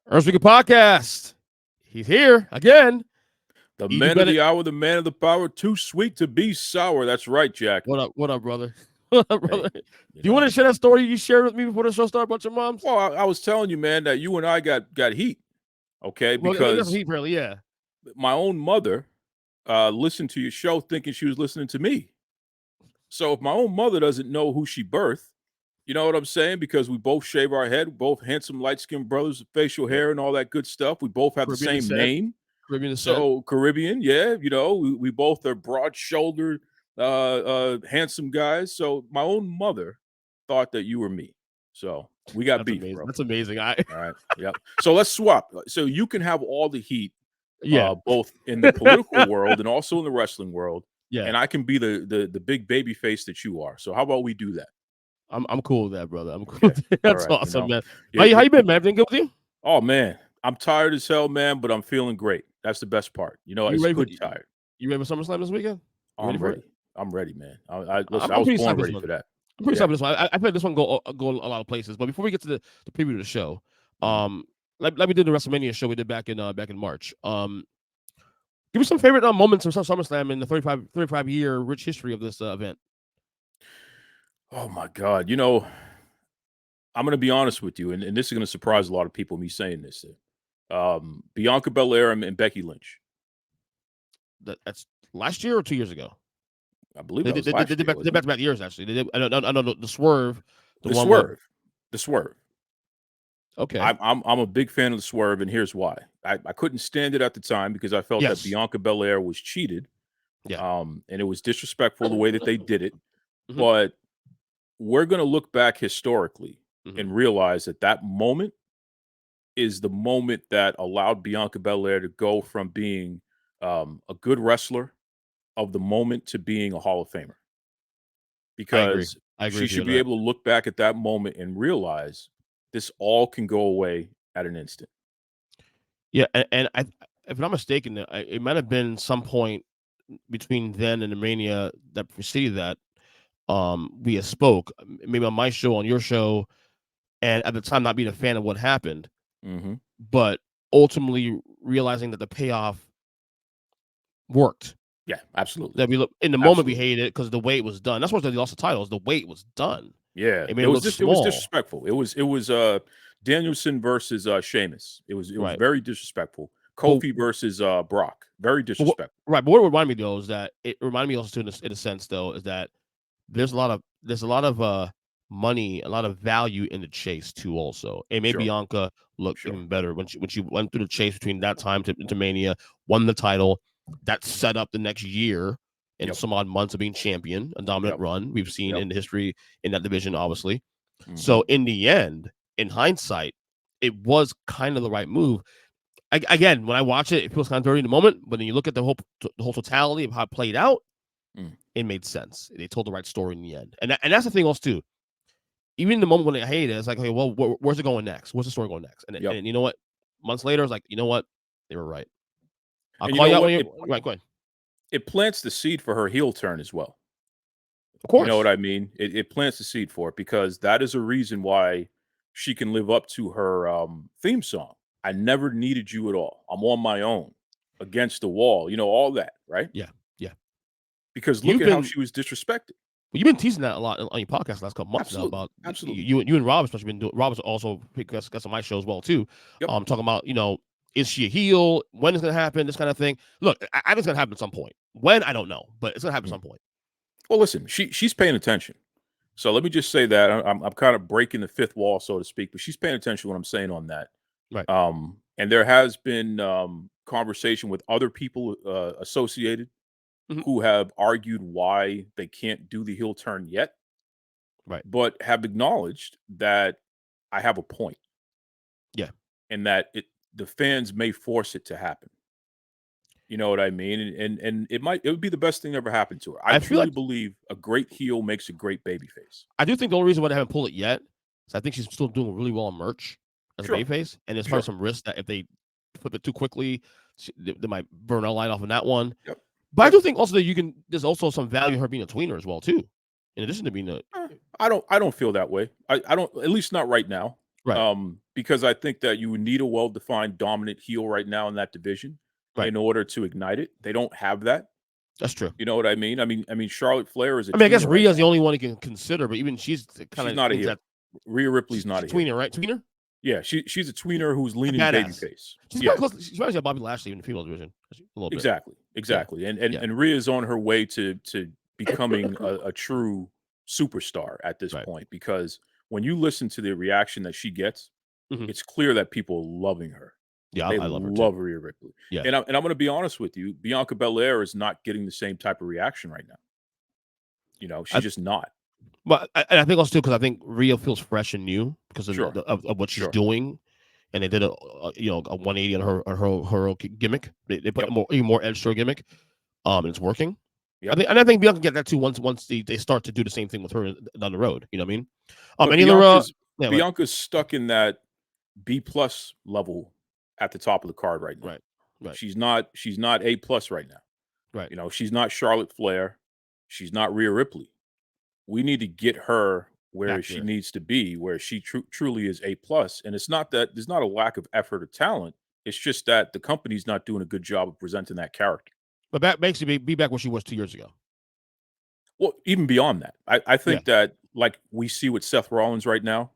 Earnestly podcast. He's here again. The Duke man of Bennett. the hour, the man of the power, too sweet to be sour. That's right, Jack. What up, brother? What up, brother? Hey, Do you want to share that story you shared with me before the show started about your mom's? Well, I was telling you, man, that you and I got heat, okay? Well, Because heat, really, yeah. my own mother listened to your show thinking she was listening to me. So if my own mother doesn't know who she birthed, you know what I'm saying? Because we both shave our head, both handsome, light-skinned brothers with facial hair and all that good stuff. We both have Caribbean the same name. Caribbean So Caribbean, yeah, you know, we both are broad-shouldered, handsome guys. So my own mother thought that you were me. So we got beef, amazing. bro. That's amazing. All right, yep. So let's swap. So you can have all the heat, both in the political world and also in the wrestling world. Yeah, and I can be the big baby face that you are. So how about we do that? I'm cool with that, brother. I'm cool. Okay. That's right, awesome, man. Yeah, how you been, man? Everything good with you? Oh man, I'm tired as hell, man, but I'm feeling great. That's the best part. You know, it's good tired. You ready for Summer Slam this weekend? I'm ready. I'm ready, man. I was born ready for that. I'm pretty excited for this one. I feel like this one go a lot of places. But before we get to the preview of the show, like we did the WrestleMania show we did back in March. Give me some favorite moments from SummerSlam in the 35 year rich history of this event. Oh my God! You know, I'm going to be honest with you, and this is going to surprise a lot of people. Me saying this, Bianca Belair and Becky Lynch. That's last year or 2 years ago. I believe they did back years actually. They did. I don't know the Swerve. The Swerve. Okay. I'm a big fan of the Swerve, and here's why. I couldn't stand it at the time because I felt that Bianca Belair was cheated. Yeah. And it was disrespectful the way that they did it. But we're going to look back historically and realize that moment is the moment that allowed Bianca Belair to go from being a good wrestler of the moment to being a Hall of Famer. Because I agree she should be able to look back at that moment and realize this all can go away at an instant. Yeah, and if I'm not mistaken, it might have been some point between then and the Mania that preceded that. We spoke maybe on my show, on your show, and at the time not being a fan of what happened, but ultimately realizing that the payoff worked. Yeah, absolutely. That we look in the moment we hated it because the way it was done. That's why they lost the titles. The way it was done. Yeah, it was disrespectful. It was Danielson versus Sheamus. It was very disrespectful. Kofi versus Brock. Very disrespectful. Right, but what it reminded me though is that it reminded me also in a sense though is that there's a lot of money, a lot of value in the chase too also. It made Bianca look even better when she went through the chase between that time to Mania, won the title. That set up the next year and some odd months of being champion, a dominant run we've seen in history in that division, obviously. So in the end, in hindsight, it was kind of the right move. Again, when I watch it, it feels kind of dirty in the moment, but then you look at the whole totality of how it played out, it made sense. They told the right story in the end, and that's the thing also too. Even in the moment when I hate it, it's like, okay, well, where's it going next? Where's the story going next? And you know what? Months later, it's like, you know what? They were right. I'll call you out when you're right. Go ahead. It plants the seed for her heel turn as well. Of course. You know what I mean? It plants the seed for it because that is a reason why she can live up to her theme song. I never needed you at all. I'm on my own, against the wall. You know, all that, right? Yeah. Because look at how she was disrespected. Well, you've been teasing that a lot on your podcast the last couple months now about you and Rob, especially been doing. Rob's also got on my show as well too. Talking about, you know, is she a heel? When is it going to happen? This kind of thing. Look, I think it's going to happen at some point. When, I don't know, but it's going to happen at some point. Well, listen, she's paying attention. So let me just say that I'm kind of breaking the fifth wall, so to speak, but she's paying attention to what I'm saying on that. Right. And there has been conversation with other people associated who have argued why they can't do the heel turn yet. Right. But have acknowledged that I have a point. Yeah. And that the fans may force it to happen. You know what I mean? And it would be the best thing that ever happened to her. I truly believe a great heel makes a great babyface. I do think the only reason why they haven't pulled it yet is I think she's still doing really well on merch as a babyface. And there's probably some risk that if they flip it too quickly, they might burn a light off on that one. Yep. But I do think also that there's also some value in her being a tweener as well too. In addition to being I don't feel that way. I don't, at least not right now. Right. Because I think that you would need a well-defined dominant heel right now in that division Right. in order to ignite it. They don't have that. That's true. You know what I mean? I mean, Charlotte Flair is a I mean, I guess tweener right Rhea's now. the only one you can consider, but even she's kind She's of not a into heel. that. Rhea Ripley's She's not a a heel. tweener, right? Tweener? Yeah, she's a tweener who's leaning Badass. babyface. She's Yeah, close. She's probably got Bobby Lashley in the female division. A little bit. Exactly. And Rhea's on her way to becoming a true superstar at this point, because when you listen to the reaction that she gets, it's clear that people are loving her. Yeah, they I love her too. love Rhea Ripley. Yeah, and I'm going to be honest with you, Bianca Belair is not getting the same type of reaction right now. You know, she's just not. But I think also too, because I think Rhea feels fresh and new because of, of what she's doing, and they did a 180 on her gimmick. They put even more edge to her gimmick, and it's working. Yep. I think Bianca can get that too once they start to do the same thing with her down the road. You know what I mean? Bianca's stuck in that B+ level at the top of the card right now. Right. She's not A+ right now. Right. You know, she's not Charlotte Flair. She's not Rhea Ripley. We need to get her where she needs to be, where she truly is A+. And it's not that there's not a lack of effort or talent. It's just that the company's not doing a good job of presenting that character. But basically be back where she was 2 years ago. Well, even beyond that, I think that, like we see with Seth Rollins right now,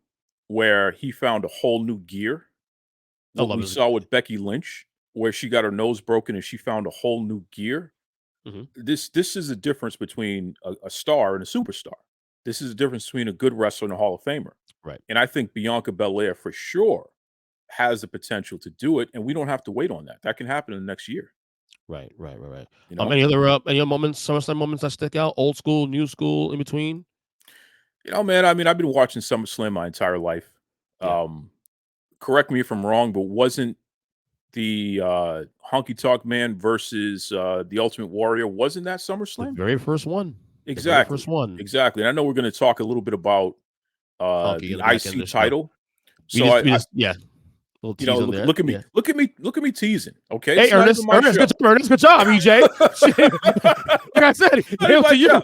where he found a whole new gear. What we saw with Becky Lynch, where she got her nose broken and she found a whole new gear. This is a difference between a star and a superstar. This is a difference between a good wrestler and a Hall of Famer. Right. And I think Bianca Belair for sure has the potential to do it, and we don't have to wait on that. That can happen in the next year. Right. You know? Any other moments, SummerSlam moments that stick out? Old school, new school, in between? You know, man, I mean, I've been watching SummerSlam my entire life. Correct me if I'm wrong, but wasn't the Honky Tonk Man versus the Ultimate Warrior, wasn't that SummerSlam? The very first one. Exactly. First one. Exactly. And I know we're going to talk a little bit about the IC title. So you know, look at me teasing. Okay. Hey, Ernest, good job, EJ. Like I said, to you.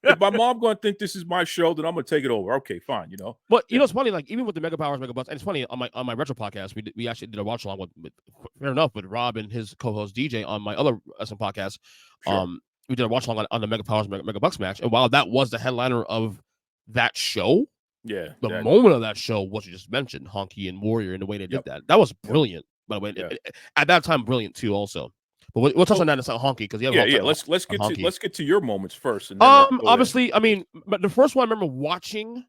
If my mom going to think this is my show, then I'm going to take it over. Okay, fine. You know. But you know, it's funny. Like even with the Mega Powers, Mega Bucks, and it's funny on my retro podcast, we actually did a watch along with fair enough with Rob and his co-host DJ on my other wrestling podcast. We did a watch along on the Mega Powers, Mega Bucks match, and while that was the headliner of that show. The moment of that show, what you just mentioned, Honky and Warrior, and the way they did that was brilliant. By the way, at that time, brilliant too. Also, but we'll touch on that in Honky because let's get to your moments first. And then obviously, I mean, but the first one I remember watching,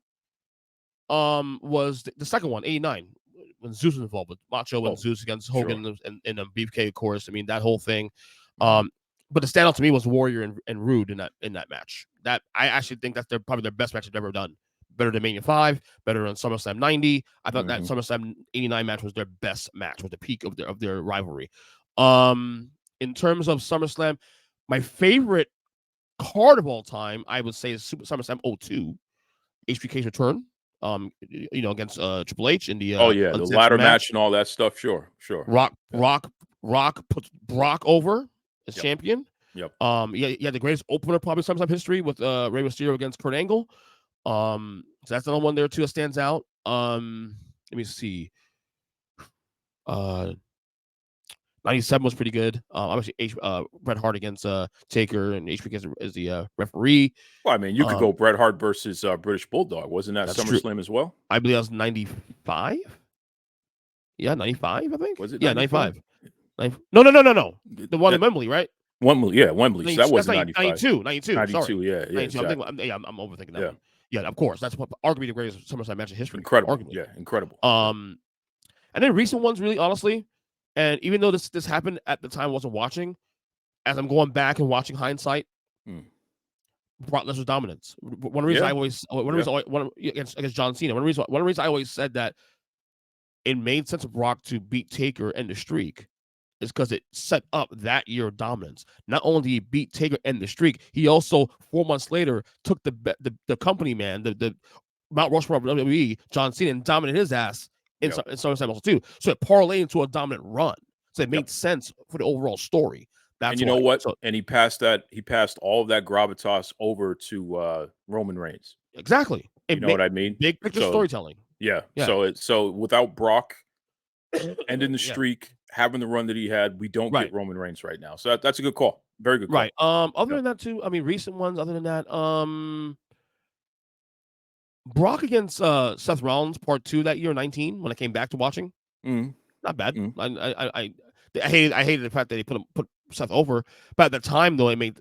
was the second one, '89, when Zeus was involved with Macho and Zeus against Hogan and Beefcake, of course. I mean that whole thing. But the standout to me was Warrior and Rude in that match. That I actually think that's probably their best match they've ever done. Better than Mania 5, better than SummerSlam 90. I thought that SummerSlam 89 match was their best match, was the peak of their rivalry. In terms of SummerSlam, my favorite card of all time, I would say, is SummerSlam 02, HBK's return. Against Triple H in the the ladder match and all that stuff. Sure. Rock puts Brock over as champion. Yep. You had the greatest opener probably SummerSlam history with Rey Mysterio against Kurt Angle. So that's another one there too that stands out. Let me see. 97 was pretty good. Obviously, Bret Hart against Taker, and HBK is the referee. Well, I mean, you could go Bret Hart versus British Bulldog. Wasn't that SummerSlam as well? I believe that was 95. Yeah, 95. I think. Was it? Yeah, 95. No. The one in Wembley, right? Wembley. So that wasn't 95. 92. Sorry. Yeah. 92. Exactly. I'm overthinking that one. Yeah, of course. That's arguably the greatest SummerSlam match in history. Incredible. Arguably. Yeah, incredible. And then recent ones, really, honestly, and even though this happened at the time I wasn't watching, as I'm going back and watching hindsight, Brock Lesnar's dominance. One reason against John Cena. One reason I always said that it made sense for Brock to beat Taker and the streak is because it set up that year of dominance. Not only did he beat Taker and the streak, he also 4 months later took the company man, the Mount Rushmore of WWE, John Cena, and dominated his ass in SummerSlam also too. So it parlayed into a dominant run. So it made sense for the overall story. And you know what? And he passed all of that gravitas over to Roman Reigns. Exactly. You know what I mean? Big picture storytelling. Yeah. So without Brock ending the streak, having the run that he had, we don't get Roman Reigns right now. So that's a good call. Very good call. Right. Other than that too, I mean, recent ones. Other than that, Brock against Seth Rollins Part 2 that year, 19, when I came back to watching. Not bad. I hated the fact that they put Seth over, but at the time though, it made.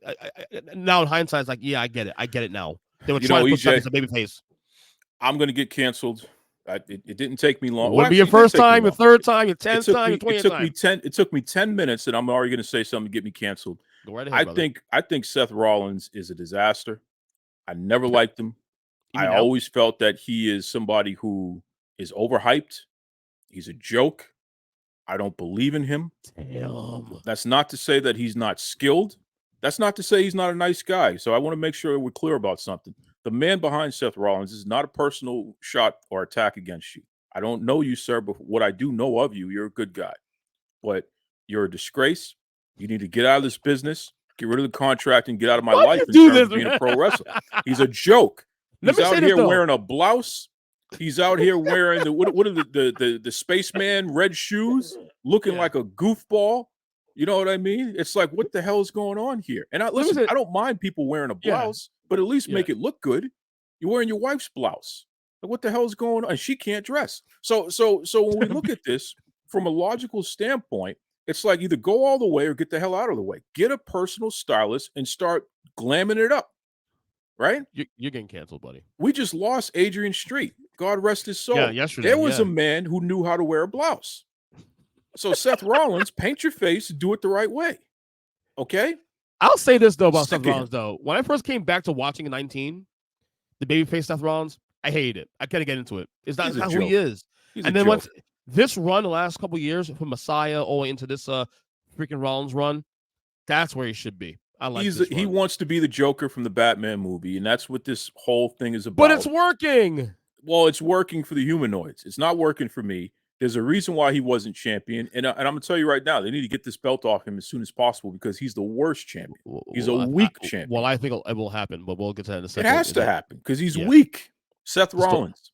Now in hindsight, it's like, yeah, I get it now. They were trying to put Seth as a babyface. I'm going to get canceled. It didn't take me long. It would be your first time, your third time, your 10th time, your 20th time. It took me 10 minutes, and I'm already going to say something to get me canceled. Go right ahead, I think Seth Rollins is a disaster. I never liked him. I always felt that he is somebody who is overhyped. He's a joke. I don't believe in him. Damn. That's not to say that he's not skilled. That's not to say he's not a nice guy. So I want to make sure we're clear about something. The man behind Seth Rollins is not a personal shot or attack against you. I don't know you, sir, but what I do know of you, you're a good guy. But you're a disgrace. You need to get out of this business, get rid of the contract, and get out of my life in terms of being a pro wrestler. He's a joke. He's out here wearing a blouse. He's out here wearing what are the spaceman red shoes, looking like a goofball. You know what I mean? It's like, what the hell is going on here? And I don't mind people wearing a blouse, but at least make it look good. You're wearing your wife's blouse. Like, what the hell is going on? And she can't dress. So when we look at this from a logical standpoint, it's like either go all the way or get the hell out of the way. Get a personal stylist and start glamming it up. Right? You're getting canceled, buddy. We just lost Adrian Street. God rest his soul. Yeah, yesterday. There was a man who knew how to wear a blouse. So Seth Rollins, paint your face and do it the right way. Okay? I'll say this, though, about Seth Rollins, though. When I first came back to watching in 19, the babyface Seth Rollins, I hated it. I couldn't get into it. It's not who he is. And then once this run, the last couple of years, from Messiah all the way into this freaking Rollins run, that's where he should be. I like he wants to be the Joker from the Batman movie, and that's what this whole thing is about. But it's working. Well, it's working for the humanoids. It's not working for me. There's a reason why he wasn't champion, and I'm going to tell you right now, they need to get this belt off him as soon as possible because he's the worst champion. He's a weak champion. Well, I think it will happen, but we'll get to that in a second. It has to happen because he's weak. Seth Rollins.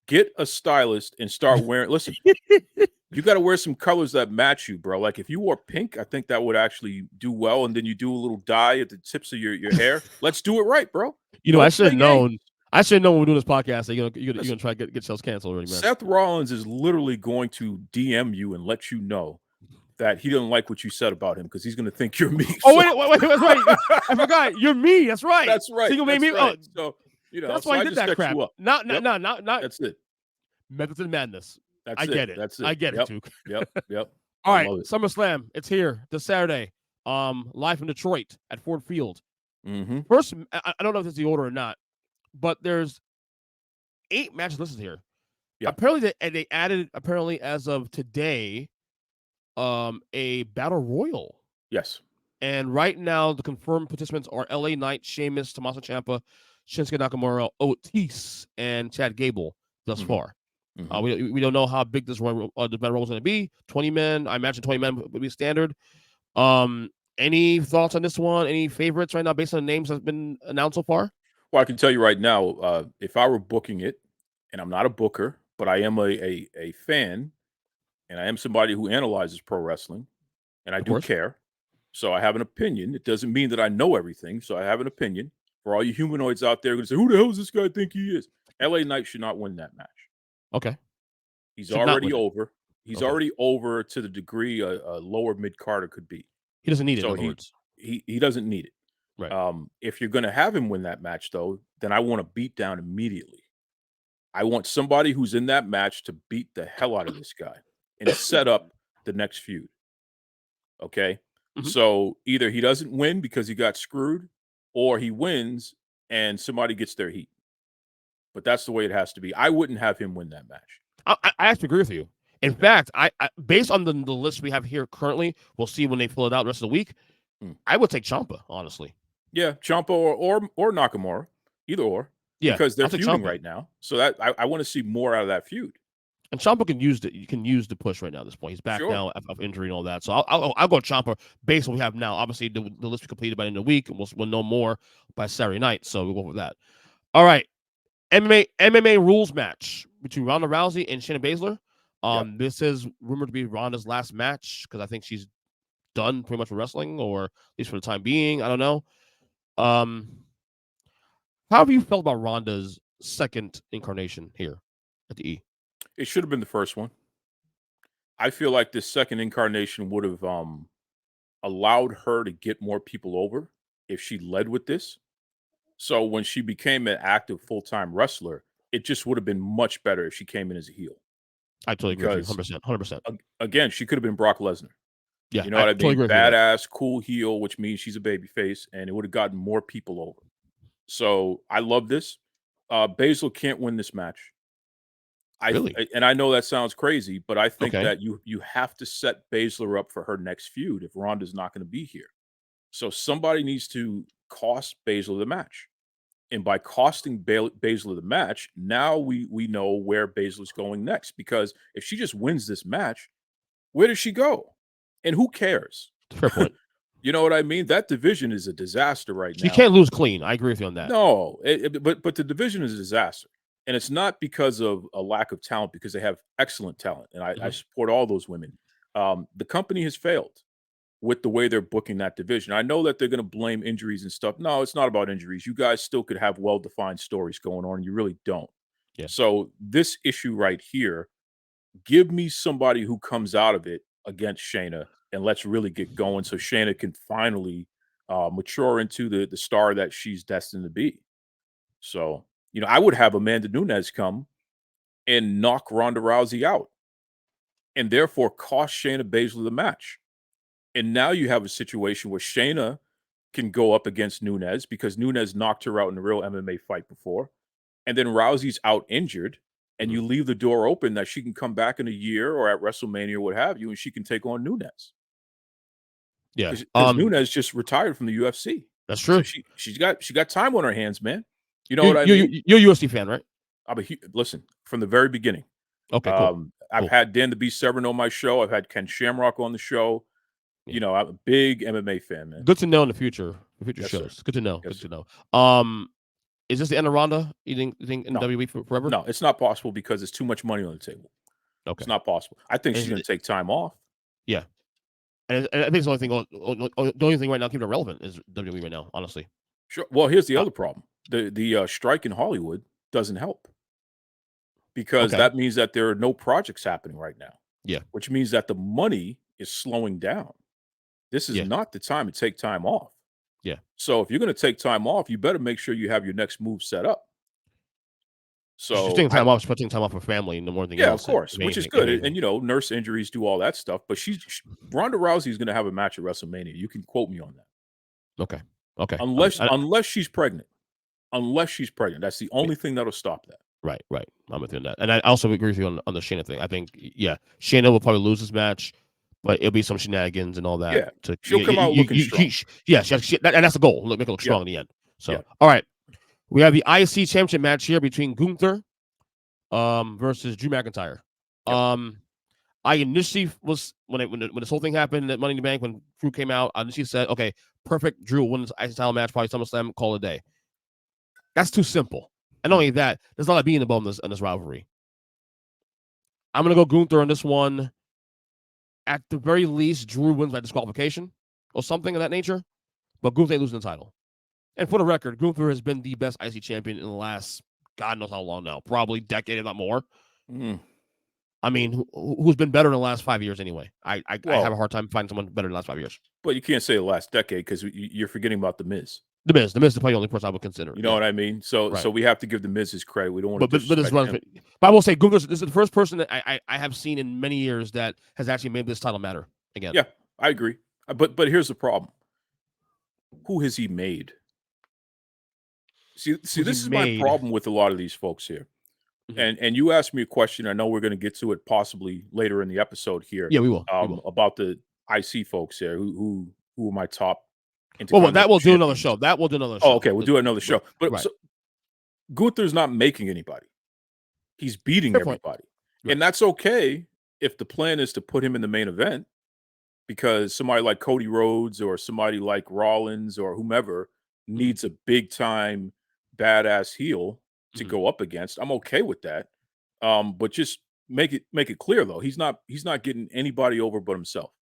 Get a stylist and start wearing. Listen, you got to wear some colors that match you, bro. Like if you wore pink, I think that would actually do well. And then you do a little dye at the tips of your hair. Let's do it right, bro. You know, I should have known. I should know when we're doing this podcast that you're gonna try to get yourselves canceled already, man. Seth Rollins is literally going to DM you and let you know that he doesn't like what you said about him because he's going to think you're me. Oh, wait, that's right. I forgot. You're me. That's right. That's right. So you made me. Right. So you know, that's why I did that crap. Not. That's it. Methods and madness. That's I get it. That's it. I get it, Duke. Yep. All right, Summer Slam. It's here this Saturday. Live from Detroit at Ford Field. Mm-hmm. First, I don't know if it's the order or not, but there's 8 matches listed here. Yeah. Apparently, they added as of today, a battle royal. Yes. And right now, the confirmed participants are LA Knight, Sheamus, Tommaso Ciampa, Shinsuke Nakamura, Otis, and Chad Gable thus far. Mm-hmm. We don't know how big this the battle royal is going to be. 20 men. I imagine 20 men would be standard. Any thoughts on this one? Any favorites right now based on the names that's been announced so far? Well, I can tell you right now, if I were booking it, and I'm not a booker, but I am a fan, and I am somebody who analyzes pro wrestling, and I do care. So I have an opinion. It doesn't mean that I know everything. So I have an opinion. For all you humanoids out there who say, who the hell does this guy think he is? LA Knight should not win that match. Okay. He's already over. He's already over to the degree a lower mid-carder could be. He doesn't need it, in other words. He doesn't need it. Right. If you're going to have him win that match, though, then I want to beat down immediately. I want somebody who's in that match to beat the hell out of this guy and set up the next feud. Okay? Mm-hmm. So either he doesn't win because he got screwed, or he wins and somebody gets their heat. But that's the way it has to be. I wouldn't have him win that match. I have to agree with you. In fact, I based on the list we have here currently, we'll see when they fill it out the rest of the week. I would take Ciampa, honestly. Yeah, Ciampa or Nakamura, either or. Yeah, because they're feuding right now. So that I want to see more out of that feud. And Ciampa can use the push right now at this point. He's back now of injury and all that. So I'll go Ciampa based on what we have now. Obviously, the list will be completed by the end of the week, and we'll know more by Saturday night. So we'll go with that. All right. MMA rules match between Ronda Rousey and Shayna Baszler. Yep. This is rumored to be Ronda's last match because I think she's done pretty much with wrestling, or at least for the time being. I don't know. How have you felt about Ronda's second incarnation here at the E? It should have been the first one. I feel like this second incarnation would have allowed her to get more people over if she led with this. So when she became an active full-time wrestler, it just would have been much better if she came in as a heel. I totally agree with you, 100%. 100%. Again, she could have been Brock Lesnar. Yeah, you know what I mean? Totally agree Badass, cool heel, which means she's a babyface, and it would have gotten more people over. So I love this. Baszler can't win this match. Really? And I know that sounds crazy, but I think that you have to set Baszler up for her next feud if Ronda's not going to be here. So somebody needs to cost Baszler the match. And by costing Baszler the match, now we know where Baszler's going next. Because if she just wins this match, where does she go? And who cares? Fair point. You know what I mean? That division is a disaster right now. She can't lose clean. I agree with you on that. No, but the division is a disaster. And it's not because of a lack of talent, because they have excellent talent. And I support all those women. The company has failed with the way they're booking that division. I know that they're going to blame injuries and stuff. No, it's not about injuries. You guys still could have well-defined stories going on. You really don't. Yeah. So this issue right here, give me somebody who comes out of it against Shayna, and let's really get going so Shayna can finally mature into the star that she's destined to be. So, I would have Amanda Nunes come and knock Ronda Rousey out and therefore cost Shayna Baszler the match. And now you have a situation where Shayna can go up against Nunes because Nunes knocked her out in a real MMA fight before. And then Rousey's out injured, and you leave the door open that she can come back in a year or at WrestleMania or what have you, and she can take on Nunes. Yeah. Because Nunes just retired from the UFC. That's true. So she got time on her hands, man. You know what I mean? You're a UFC fan, right? Listen, from the very beginning. Okay, cool. I've had Dan the Beast Severn on my show. I've had Ken Shamrock on the show. Yeah. I'm a big MMA fan, man. Good to know in the future shows. Sir. Good to know. Yes, Good to know. Is this the end of Ronda? You think in WWE forever? No, it's not possible because there's too much money on the table. Okay. It's not possible. I think she's going to take time off. Yeah. And I think it's the only thing right now keeping it relevant is WWE right now, honestly. Sure. Well, here's the other problem. The strike in Hollywood doesn't help. Because that means that there are no projects happening right now. Yeah. Which means that the money is slowing down. This is not the time to take time off. Yeah. So if you're going to take time off, you better make sure you have your next move set up. So she's taking time off. She's putting time off for family and more than else. Of course, which is good. And nurse injuries do all that stuff. But Ronda Rousey is going to have a match at WrestleMania. You can quote me on that. Okay. Unless she's pregnant. Unless she's pregnant. That's the only thing that'll stop that. Right. I'm with you on that. And I also agree with you on the Shayna thing. I think, Shayna will probably lose this match, but it'll be some shenanigans and all that. Yeah. She'll come out looking strong. And that's the goal. Make it look strong in the end. So, all right. We have the IC Championship match here between Gunther versus Drew McIntyre. Yep. I initially was, when this whole thing happened at Money in the Bank, when Drew came out, I initially said, okay, perfect. Drew will win this IC title match, probably SummerSlam, call it a day. That's too simple. And not only that, there's a lot of being involved in this rivalry. I'm going to go Gunther on this one. At the very least, Drew wins by disqualification or something of that nature. But Gunther ain't losing the title. And for the record, Gunther has been the best IC champion in the last, God knows how long now. Probably decade, if not more. I mean, who's been better in the last 5 years anyway? I have a hard time finding someone better in the last 5 years. But you can't say the last decade because you're forgetting about The Miz. The Miz is probably the only person I would consider. You know what I mean? So we have to give The Miz his credit. We don't want to but I will say Gunther is the first person that I have seen in many years that has actually made this title matter again. Yeah, I agree. But here's the problem. Who has he made? See, this is my problem with a lot of these folks here. Mm-hmm. And you asked me a question. I know we're going to get to it possibly later in the episode here. Yeah, we will. About the IC folks here. Who are my top? Well, that will do another show. Oh, okay. We'll do another show. But so, Gunther's not making anybody. He's beating everybody. Right. And that's okay if the plan is to put him in the main event because somebody like Cody Rhodes or somebody like Rollins or whomever needs a big-time badass heel to go up against. I'm okay with that. But just make it clear though, he's not getting anybody over but himself.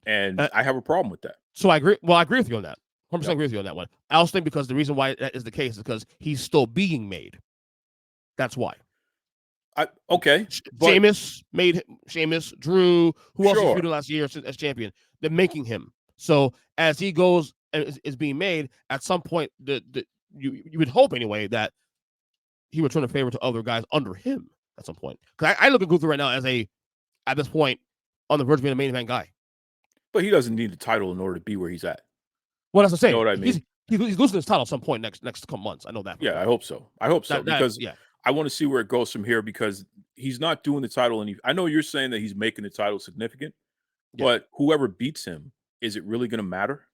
And I have a problem with that. So I agree. Well, I agree with you on that. 100% agree with you on that one. I also think because the reason why that is the case is because he's still being made. That's why. Sheamus made him. Sheamus, Drew, who else was feuding last year as champion? They're making him. So as he goes and is being made, at some point, you would hope anyway that he would turn a favor to other guys under him at some point. Because I look at Gunther right now as at this point, on the verge of being a main event guy. But he doesn't need the title in order to be where he's at. Well, that's the same. You know what I mean? He's losing his title at some point next couple months. I know that. Yeah, I hope so. Because I want to see where it goes from here because he's not doing the title. I know you're saying that he's making the title significant, but whoever beats him, is it really going to matter?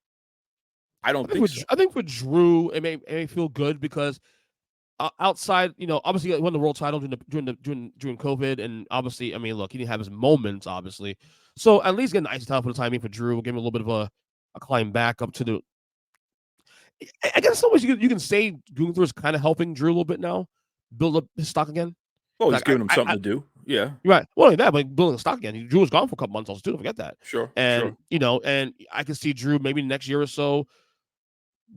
I don't think so. I think for Drew, it may feel good because outside, obviously he won the world title during COVID, and obviously, I mean, look, he didn't have his moments, obviously. So at least get an IC title for the time being for Drew. We'll give him a little bit of a climb back up to the. I guess so much you can say Gunther is kind of helping Drew a little bit now, build up his stock again. Oh, he's giving him something to do. Yeah, right. Well, only that, but building stock again. Drew was gone for a couple months also too. Don't forget that. Sure. And and I can see Drew maybe next year or so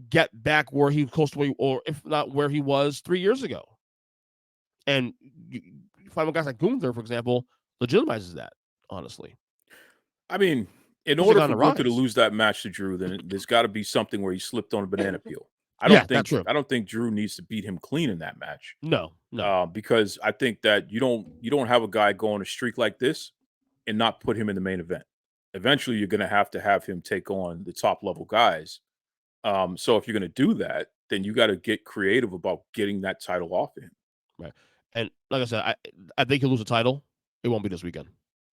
get back where he was close to or if not where he was 3 years ago. And you find guys like Gunther, for example, legitimizes that. Honestly, I mean, in order for Gunther to lose that match to Drew, then there's got to be something where he slipped on a banana peel. I don't think Drew needs to beat him clean in that match. No. Because I think that you don't have a guy go on a streak like this and not put him in the main event. Eventually, you're going to have him take on the top level guys. So if you're going to do that, then you got to get creative about getting that title off of him. Right. And like I said, I think he'll lose the title. It won't be this weekend.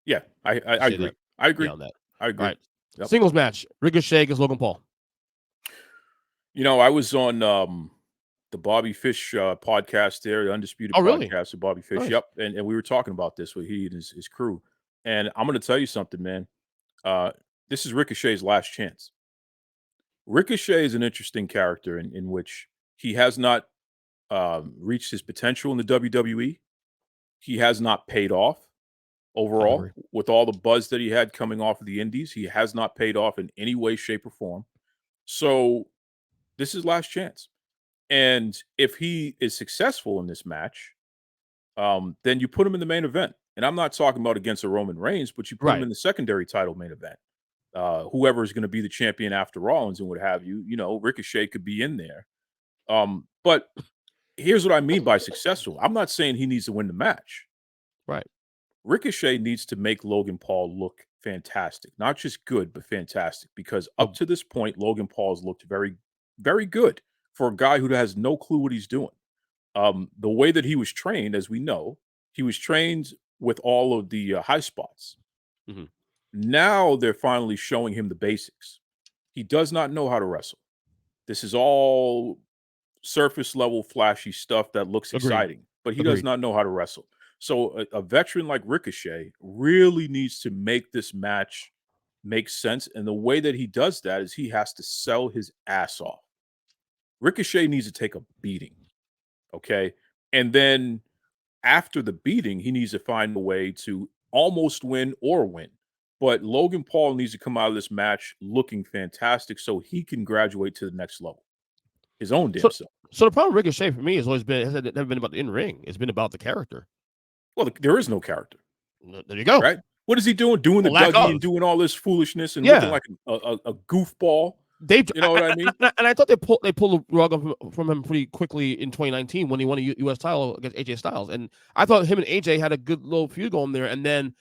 Yeah, I agree. I agree on that. I agree. Right. Yep. Singles match: Ricochet against Logan Paul. I was on the Bobby Fish podcast there, the Undisputed podcast with Bobby Fish. Nice. Yep, and we were talking about this with he and his crew. And I'm going to tell you something, man. This is Ricochet's last chance. Ricochet is an interesting character in which he has not reached his potential in the WWE. He has not paid off overall with all the buzz that he had coming off of the Indies. He has not paid off in any way, shape, or form. So this is last chance. And if he is successful in this match, then you put him in the main event. And I'm not talking about against a Roman Reigns, but you put him in the secondary title main event. Whoever is going to be the champion after Rollins and what have you, Ricochet could be in there. But here's what I mean by successful. I'm not saying he needs to win the match. Right. Ricochet needs to make Logan Paul look fantastic. Not just good, but fantastic. Because up to this point, Logan Paul's looked very, very good for a guy who has no clue what he's doing. The way that he was trained, as we know, he was trained with all of the high spots. Mm-hmm. Now they're finally showing him the basics. He does not know how to wrestle. This is all surface level, flashy stuff that looks exciting, but he does not know how to wrestle. So a veteran like Ricochet really needs to make this match make sense. And the way that he does that is he has to sell his ass off. Ricochet needs to take a beating. Okay. And then after the beating, he needs to find a way to almost win or win. But Logan Paul needs to come out of this match looking fantastic so he can graduate to the next level. His own damn self. So the problem with Ricochet for me has always been, has never been about the in-ring. It's been about the character. Well, there is no character. There you go. Right? What is he doing? Doing the Dougie and doing all this foolishness and looking like a goofball. You know what I mean? And I thought they pulled the rug from him pretty quickly in 2019 when he won a U.S. title against AJ Styles. And I thought him and AJ had a good little feud going there. And then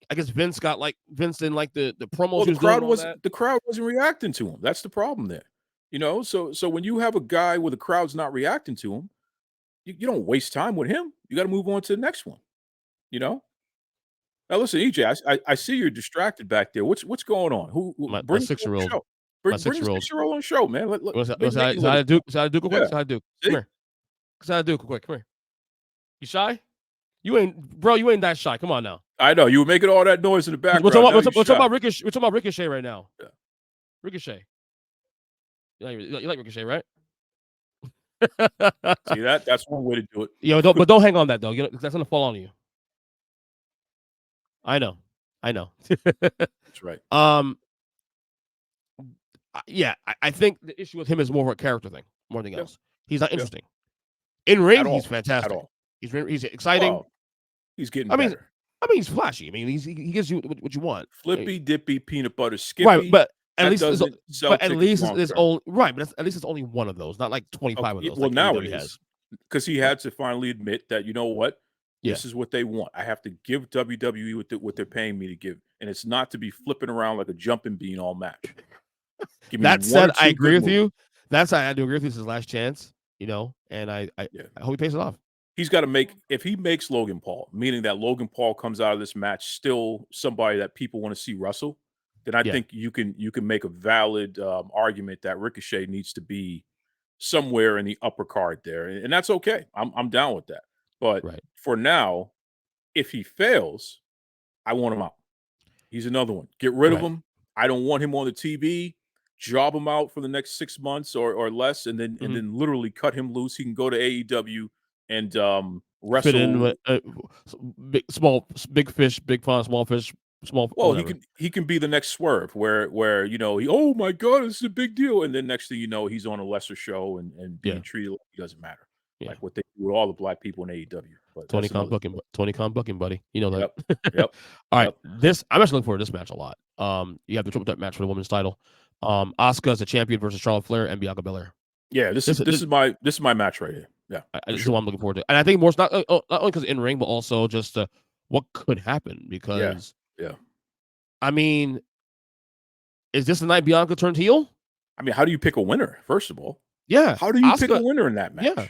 I guess Vince didn't like the promos. Well, the crowd wasn't reacting to him. That's the problem there. So when you have a guy where the crowd's not reacting to him, you don't waste time with him. You got to move on to the next one. Now listen, EJ, I see you're distracted back there. What's going on? My 6-year-old? Bring the 6-year-old on the show, man. Duke quick. Come here. Duke quick. Come here. You shy? You ain't that shy. Come on now. I know you were making all that noise in the background. We're talking about Ricochet. We're talking about Ricochet right now. Yeah. Ricochet. You like Ricochet, right? See that? That's one way to do it. Yeah, but don't hang on that though. That's gonna fall on you. I know. That's right. Yeah, I think the issue with him is more of a character thing, more than else. He's not interesting. In ring, he's fantastic. At all. He's exciting. Well, he's getting better. He's flashy. I mean, he gives you what you want. Flippy, dippy, peanut butter, skippy. Right, but at least it's only right. But at least it's only one of those, not like 25 of those. Well, like now it is, because he had to finally admit that, you know what, this is what they want. I have to give WWE what they're paying me to give, and it's not to be flipping around like a jumping bean all match. That said, I agree with you. I do agree with you. This is his last chance, and I hope he pays it off. He's got to make, if he makes Logan Paul, meaning that Logan Paul comes out of this match still somebody that people want to see wrestle, then I think you can make a valid argument that Ricochet needs to be somewhere in the upper card there, and that's okay. I'm down with that. But for now, if he fails, I want him out. He's another one. Get rid of him. I don't want him on the TV. Job him out for the next 6 months or less, and then literally cut him loose. He can go to AEW and wrestle. Fit in with big fish, big pond, small fish, small. Well, he can be the next Swerve, where he, oh my God, this is a big deal, and then next thing you know, he's on a lesser show and being treated like it doesn't matter, like what they do with all the black people in AEW. But Tony Khan booking, buddy. You know that. Yep. All right, I'm actually looking forward to this match a lot. You have the triple threat match for the women's title. Asuka as a champion versus Charlotte Flair and Bianca Belair. Yeah, this is my match right here. Yeah, this is what I'm looking forward to, and I think more not only because in ring, but also just what could happen because I mean, is this the night Bianca turned heel? I mean, how do you pick a winner? First of all, how do you pick a winner in that match? Yeah.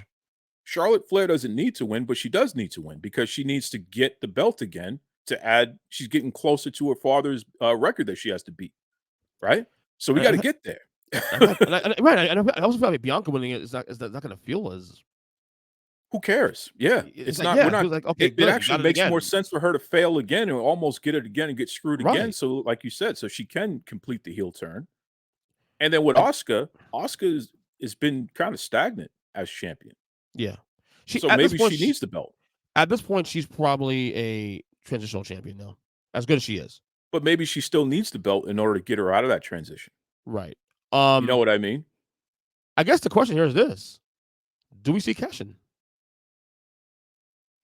Charlotte Flair doesn't need to win, but she does need to win because she needs to get the belt again to add. She's getting closer to her father's record that she has to beat, right? So we got to get there. I also feel like Bianca winning it is not going to feel as. Who cares? Yeah, it's not. We're not. It actually makes more sense for her to fail again and almost get it again and get screwed again. So, like you said, so she can complete the heel turn. And then with Asuka has been kind of stagnant as champion. Yeah. So maybe she needs the belt. At this point, she's probably a transitional champion now, as good as she is. But maybe she still needs the belt in order to get her out of that transition. Right. You know what I mean? I guess the question here is this: do we see cash-in?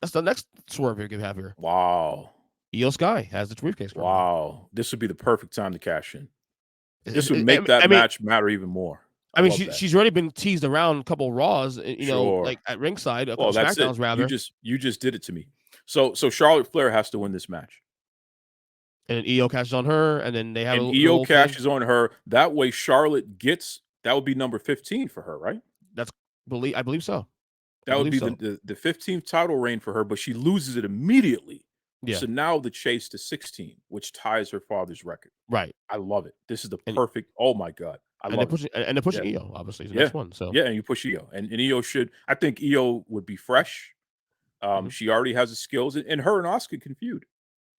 That's the next swerve you can have here. Wow. Io Sky has the briefcase. Wow. This would be the perfect time to cash in. This would make that match matter even more. I mean, she's already been teased around a couple of Raws, like at ringside, a couple of SmackDowns rather. You just did it to me. So Charlotte Flair has to win this match. And then Io cashes on her, and then they have Io cashes on her. That way Charlotte gets, that would be number 15 for her, right? I believe so. That would be the 15th title reign for her, but she loses it immediately. Yeah. So now the chase to 16, which ties her father's record. Right. I love it. This is the perfect. Oh my God. And they're pushing Io, obviously, the next one. So and you push Io, and Io should. I think Io would be fresh. She already has the skills, and her and Asuka can feud.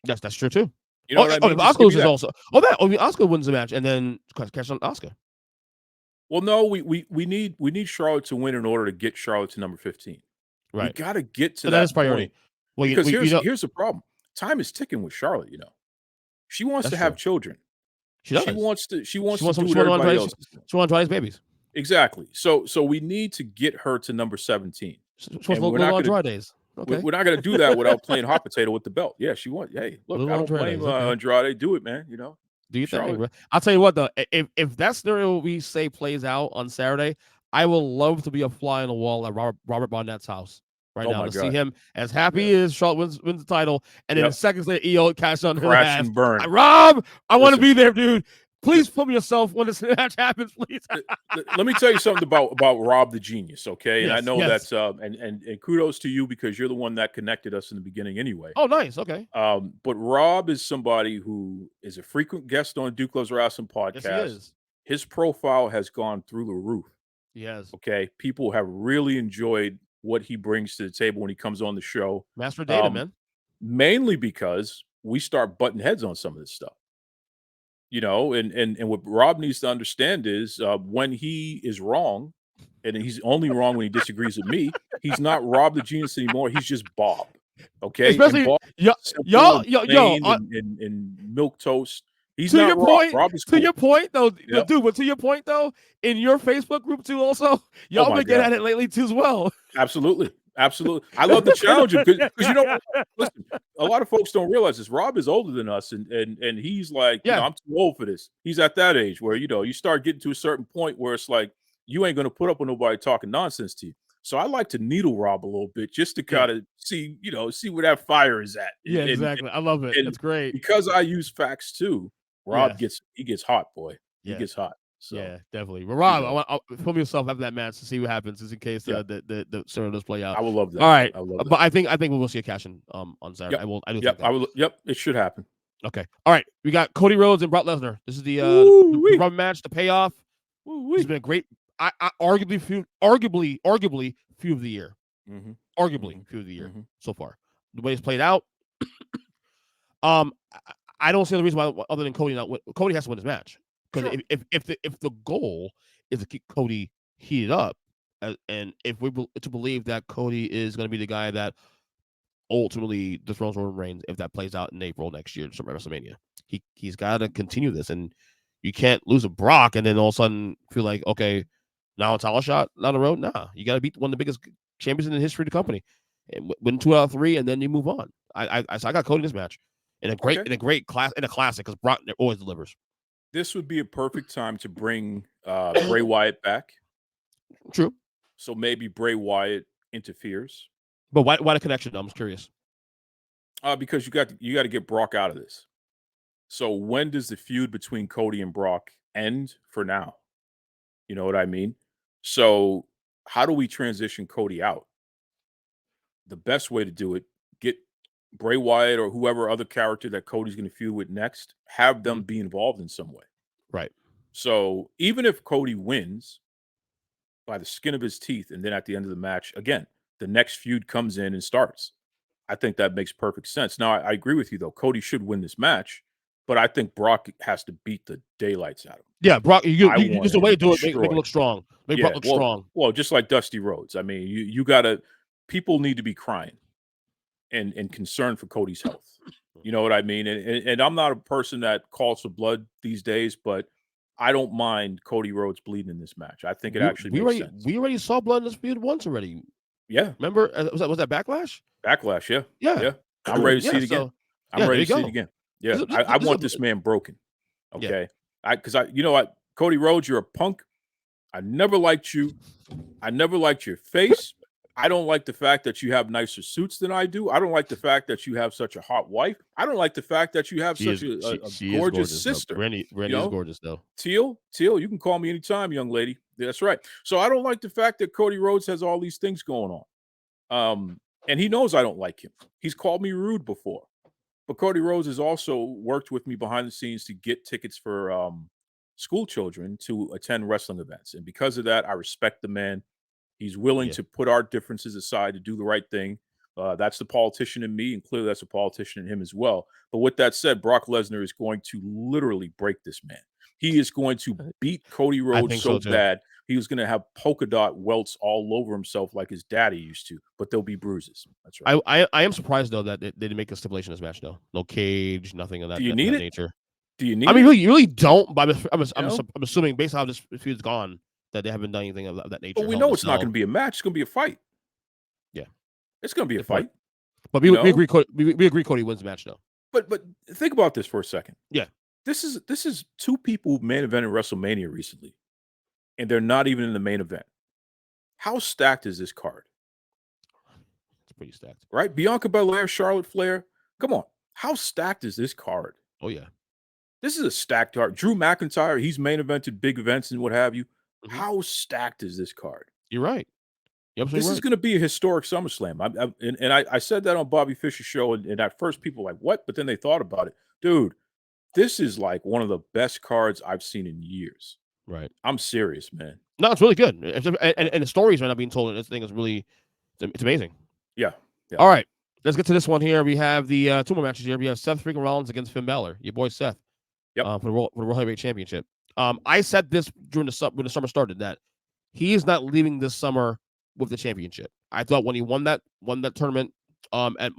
Yes, that's true too. You know what I mean? Asuka loses also. Asuka wins the match, and then cash on Asuka. Well, no, we need Charlotte to win in order to get Charlotte to number 15. Right. We got to get to that priority. Well, because here's the problem. Time is ticking with Charlotte. She wants to have children. She does. She wants to do what everybody else is doing. She wants to try his babies. Exactly. So we need to get her to number 17. She wants to go on dry days. Okay. We're not going to do that without playing hot potato with the belt. Yeah, she wants. Hey, look, I don't blame Andrade. Do it, man. Do you think? Bro? I'll tell you what, though. If that scenario we say plays out on Saturday, I will love to be a fly on the wall at Robert Barnett's house now to see him as happy as Charlotte wins the title, and then seconds later, Io cashes on her ass. And burn. Rob, I want to be there, dude. Please put me yourself when this match happens, please. Let me tell you something about Rob the Genius, okay? And I know that's and kudos to you because you're the one that connected us in the beginning anyway. Oh, nice. Okay. But Rob is somebody who is a frequent guest on Duke Loves Wrestling podcast. Yes, he is. His profile has gone through the roof. Yes. Okay. People have really enjoyed what he brings to the table when he comes on the show. Master data, man. Mainly because we start butting heads on some of this stuff. And what Rob needs to understand is when he is wrong, and he's only wrong when he disagrees with me. He's not Rob the Genius anymore. He's just Bob. Okay, especially y'all, and milk toast. He's to not your Rob. point. Rob is cool. To your point, though, dude. But to your point, though, in your Facebook group too, also, y'all been getting at it lately too as well. Absolutely. I love the challenge because listen, a lot of folks don't realize this. Rob is older than us, and he's like, I'm too old for this. He's at that age where you start getting to a certain point where it's like you ain't gonna put up with nobody talking nonsense to you. So I like to needle Rob a little bit just to kind of see where that fire is at. Exactly. I love it. It's great because I use facts too. Rob gets hot, boy. He gets hot. So, yeah, definitely. But Rob, I'll film yourself after that match to see what happens, just in case the story does play out. I would love that. All right, but I think we will see a cash in on Saturday. Yep. I do think that. Yep, it should happen. Okay. All right, we got Cody Rhodes and Brock Lesnar. This is the run match, the payoff. It's been a great, arguably feud of the year. Mm-hmm. Arguably feud of the year so far. The way it's played out. I don't see the reason why other than Cody not win. Cody has to win this match. Because if the goal is to keep Cody heated up, and if we to believe that Cody is going to be the guy that ultimately dethrones Roman Reigns, if that plays out in April next year, WrestleMania, he's got to continue this, and you can't lose a Brock and then all of a sudden feel like, okay, now it's all a shot down the road. Nah, you got to beat one of the biggest champions in the history of the company, and win 2 out of 3, and then you move on. I got Cody in this match in a great classic because Brock always delivers. This would be a perfect time to bring Bray Wyatt back. True. So maybe Bray Wyatt interferes. But why the connection? I'm curious. Because you got to get Brock out of this. So when does the feud between Cody and Brock end for now? You know what I mean? So how do we transition Cody out? The best way to do it, get Bray Wyatt or whoever other character that Cody's going to feud with next, have them be involved in some way. Right. So even if Cody wins by the skin of his teeth, and then at the end of the match, again, the next feud comes in and starts. I think that makes perfect sense. Now, I agree with you, though. Cody should win this match, but I think Brock has to beat the daylights out of him. Yeah, Brock, you just the way to do it, make it look strong. Make Brock look strong. Well, just like Dusty Rhodes. I mean, you got to – people need to be crying and concerned for Cody's health. You know what I mean? And I'm not a person that calls for blood these days, but I don't mind Cody Rhodes bleeding in this match. I think it actually makes sense. We already saw blood in this feud once already. Yeah. Remember? Was that Backlash? Backlash, yeah. Yeah. I'm ready to see it again. I'm ready to see it again. Yeah. I want this man broken. Okay. Because you know what? Cody Rhodes, you're a punk. I never liked you. I never liked your face. I don't like the fact that you have nicer suits than I do. I don't like the fact that you have such a hot wife. I don't like the fact that you have such a gorgeous sister. Randy is gorgeous, though. Teal, you can call me anytime, young lady. That's right. So I don't like the fact that Cody Rhodes has all these things going on. And he knows I don't like him. He's called me rude before. But Cody Rhodes has also worked with me behind the scenes to get tickets for school children to attend wrestling events. And because of that, I respect the man. He's willing to put our differences aside to do the right thing. That's the politician in me, and clearly that's a politician in him as well. But with that said, Brock Lesnar is going to literally break this man. He is going to beat Cody Rhodes so bad, he was going to have polka dot welts all over himself like his daddy used to, but there'll be bruises. That's right. I am surprised, though, that they didn't make a stipulation in this match, though. No cage, nothing of that, nature. Do you need it? I mean, you really don't, but I'm assuming, based on how this feud's gone, that they haven't done anything of that nature. But we know it's not going to be a match. It's going to be a fight. Yeah. It's going to be a fight. But we agree Cody wins the match, though. But think about this for a second. Yeah. This is two people who main evented WrestleMania recently, and they're not even in the main event. How stacked is this card? It's pretty stacked. Right? Bianca Belair, Charlotte Flair. Come on. How stacked is this card? Oh, yeah. This is a stacked card. Drew McIntyre, he's main evented big events and what have you. Mm-hmm. How stacked is this card? You're right. This is going to be a historic SummerSlam. I said that on Bobby Fischer's show, and at first people were like, what? But then they thought about it. Dude, this is like one of the best cards I've seen in years. Right. I'm serious, man. No, it's really good. And the stories are not being told. This thing is really, it's amazing. Yeah. All right. Let's get to this one here. We have the 2 more matches here. We have Seth freaking Rollins against Finn Balor. Your boy Seth. Yep. For the World Heavyweight Championship. I said this when the summer started, that he is not leaving this summer with the championship. I thought when he won that tournament at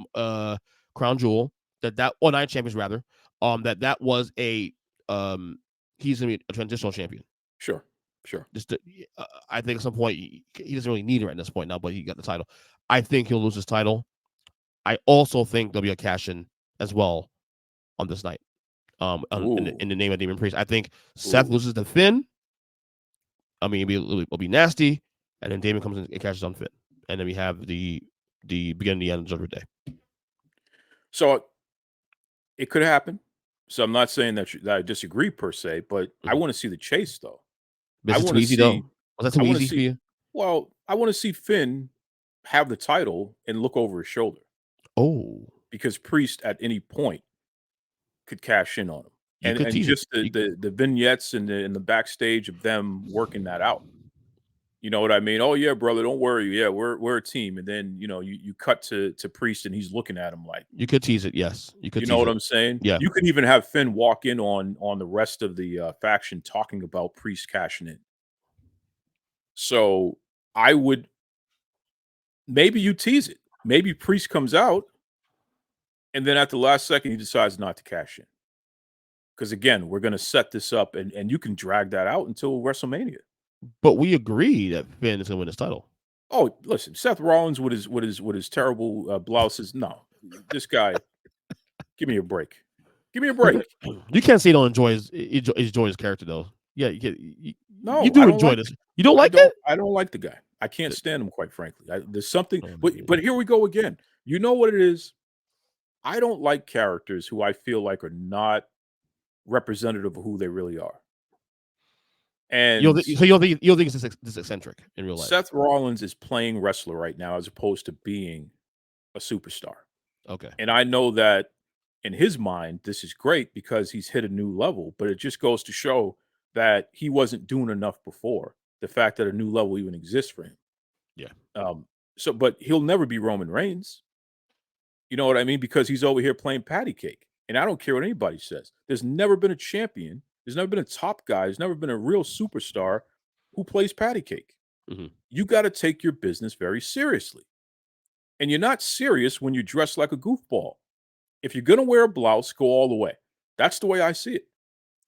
Crown Jewel, Nine Champions rather, that was a he's gonna be a transitional champion. Sure. I think at some point he doesn't really need it at this point now, but he got the title. I think he'll lose his title. I also think there'll be a cash in as well on this night. In the name of Demon Priest, I think Seth loses to Finn. I mean, it'll be nasty, and then Damon comes in and cashes on Finn, and then we have the beginning, the end of Judgment Day. So it could happen. So I'm not saying that I disagree per se, but I want to see the chase though. Is it too easy though? Was that too easy for you? Well, I want to see Finn have the title and look over his shoulder. Oh, because Priest at any point could cash in on him, and just the vignettes and the backstage of them working that out. You know what I mean? Oh yeah, brother, don't worry. Yeah, we're a team. And then you cut to Priest and he's looking at him like you could tease it. Yes, you could. You know what I'm saying? Yeah. You could even have Finn walk in on the rest of the faction talking about Priest cashing in. So I would maybe you tease it. Maybe Priest comes out, and then at the last second he decides not to cash in. Because again, we're going to set this up, and you can drag that out until WrestleMania. But we agree that Finn is going to win this title. Oh, listen, Seth Rollins with his terrible blouses. No, this guy. Give me a break. Give me a break. You can't say you don't enjoy his character though. Yeah, no, you do enjoy this. You don't like it? I don't like the guy. I can't stand him, quite frankly. There's something, but here we go again. You know what it is? I don't like characters who I feel like are not representative of who they really are. And you'll think it's this eccentric in real life. Seth Rollins is playing wrestler right now as opposed to being a superstar. Okay. And I know that in his mind, this is great because he's hit a new level, but it just goes to show that he wasn't doing enough before. The fact that a new level even exists for him. Yeah. But he'll never be Roman Reigns. You know what I mean? Because he's over here playing patty cake. And I don't care what anybody says. There's never been a champion. There's never been a top guy. There's never been a real superstar who plays patty cake. Mm-hmm. You got to take your business very seriously. And you're not serious when you dress like a goofball. If you're going to wear a blouse, go all the way. That's the way I see it.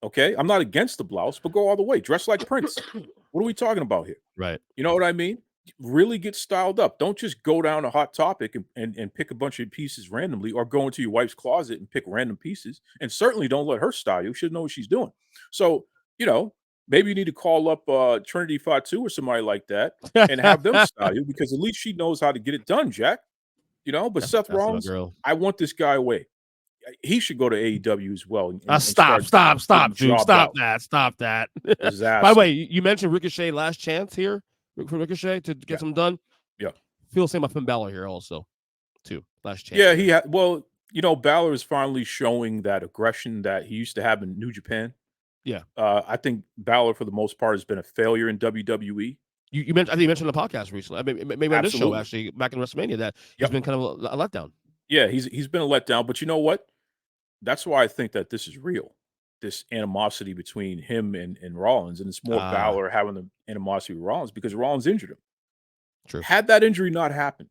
Okay? I'm not against the blouse, but go all the way. Dress like Prince. What are we talking about here? Right. You know what I mean? Really get styled up. Don't just go down a Hot Topic and pick a bunch of pieces randomly, or go into your wife's closet and pick random pieces. And certainly don't let her style you. She should know what she's doing. So, maybe you need to call up Trinity Fatu or somebody like that and have them style you, because at least she knows how to get it done, Jack. But Seth Rollins, I want this guy away. He should go to AEW as well. Stop, dude. Stop that. By the way, you mentioned Ricochet last chance here for Ricochet to get some done. Yeah. Feel the same about Finn Balor here also, too. Last chance. Yeah, Balor is finally showing that aggression that he used to have in New Japan. Yeah. I think Balor, for the most part, has been a failure in WWE. You mentioned, I think you mentioned the podcast recently. I mean, maybe on this show, actually, back in WrestleMania, that he's been kind of a letdown. Yeah, he's been a letdown. But you know what? That's why I think that this is real. This animosity between him and Rollins, and it's more Balor having the animosity with Rollins because Rollins injured him. True. Had that injury not happened,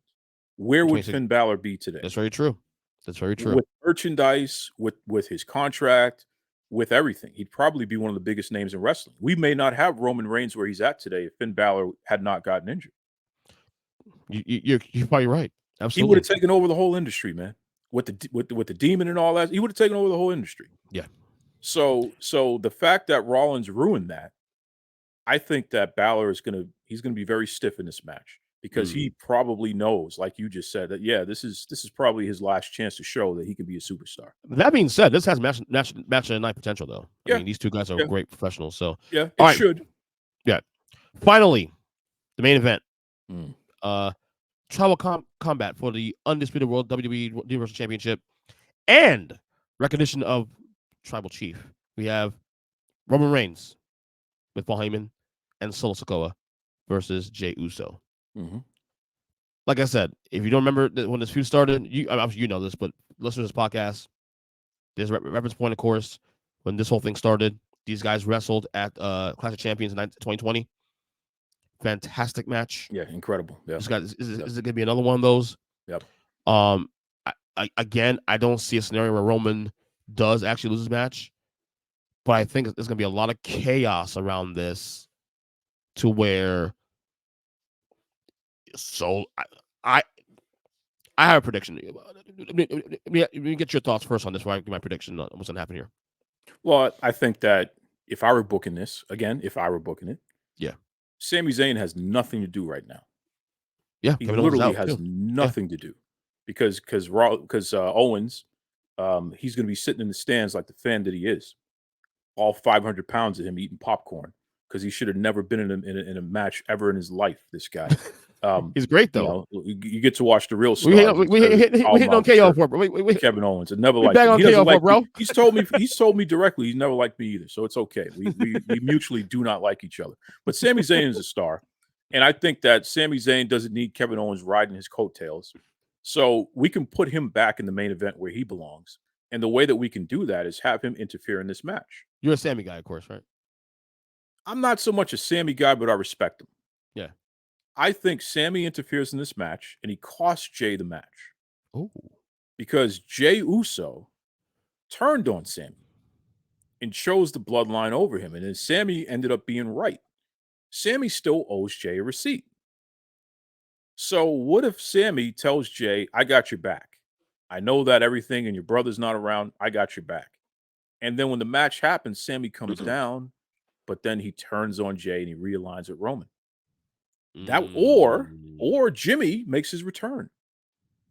where would Finn Balor be today? That's very true. With merchandise, with his contract, with everything, he'd probably be one of the biggest names in wrestling. We may not have Roman Reigns where he's at today if Finn Balor had not gotten injured. You're probably right. Absolutely, he would have taken over the whole industry, man. With the demon and all that, he would have taken over the whole industry. Yeah. So the fact that Rollins ruined that, I think that Balor is he's gonna be very stiff in this match, because he probably knows, like you just said, that this is probably his last chance to show that he can be a superstar. That being said, this has match of the night potential, though. I mean, these two guys are great professionals. So it should. Yeah. Finally, the main event. Tribal combat for the undisputed World WWE Universal Championship and recognition of Tribal Chief. We have Roman Reigns with Paul Heyman and Solo Sikoa versus Jey Uso. Mm-hmm. Like I said, if you don't remember when this feud started, obviously you know this, but listen to this podcast. There's a reference point, of course, when this whole thing started. These guys wrestled at Clash of Champions in 2020. fantastic match. Yeah, incredible. Yeah. Is it going to be another one of those? Yep. Again, I don't see a scenario where Roman does actually lose his match, but I think there's going to be a lot of chaos around this, to where. So I have a prediction. Let me get your thoughts first on this. Before I give my prediction on what's going to happen here. Well, I think that if I were booking it, yeah, Sami Zayn has nothing to do right now. Yeah, he literally has nothing to do, because Owens, he's going to be sitting in the stands like the fan that he is, all 500 pounds of him eating popcorn, because he should have never been in a match ever in his life. This guy, he's great though. You get to watch the real stars. We hit on KO for Kevin Owens. And never liked him. He doesn't like bro. He's told me directly he's never liked me either. So it's okay. We mutually do not like each other. But Sami Zayn is a star, and I think that Sami Zayn doesn't need Kevin Owens riding his coattails. So we can put him back in the main event where he belongs. And the way that we can do that is have him interfere in this match. You're a Sami guy, of course, right? I'm not so much a Sami guy, but I respect him. Yeah. I think Sami interferes in this match, and he costs Jay the match. Oh. Because Jay Uso turned on Sami and chose the bloodline over him. And then Sami ended up being right. Sami still owes Jay a receipt. So what if Sami tells Jay, I got your back. I know that everything and your brother's not around. I got your back. And then when the match happens, Sami comes down, but then he turns on Jay and he realigns with Roman. That or Jimmy makes his return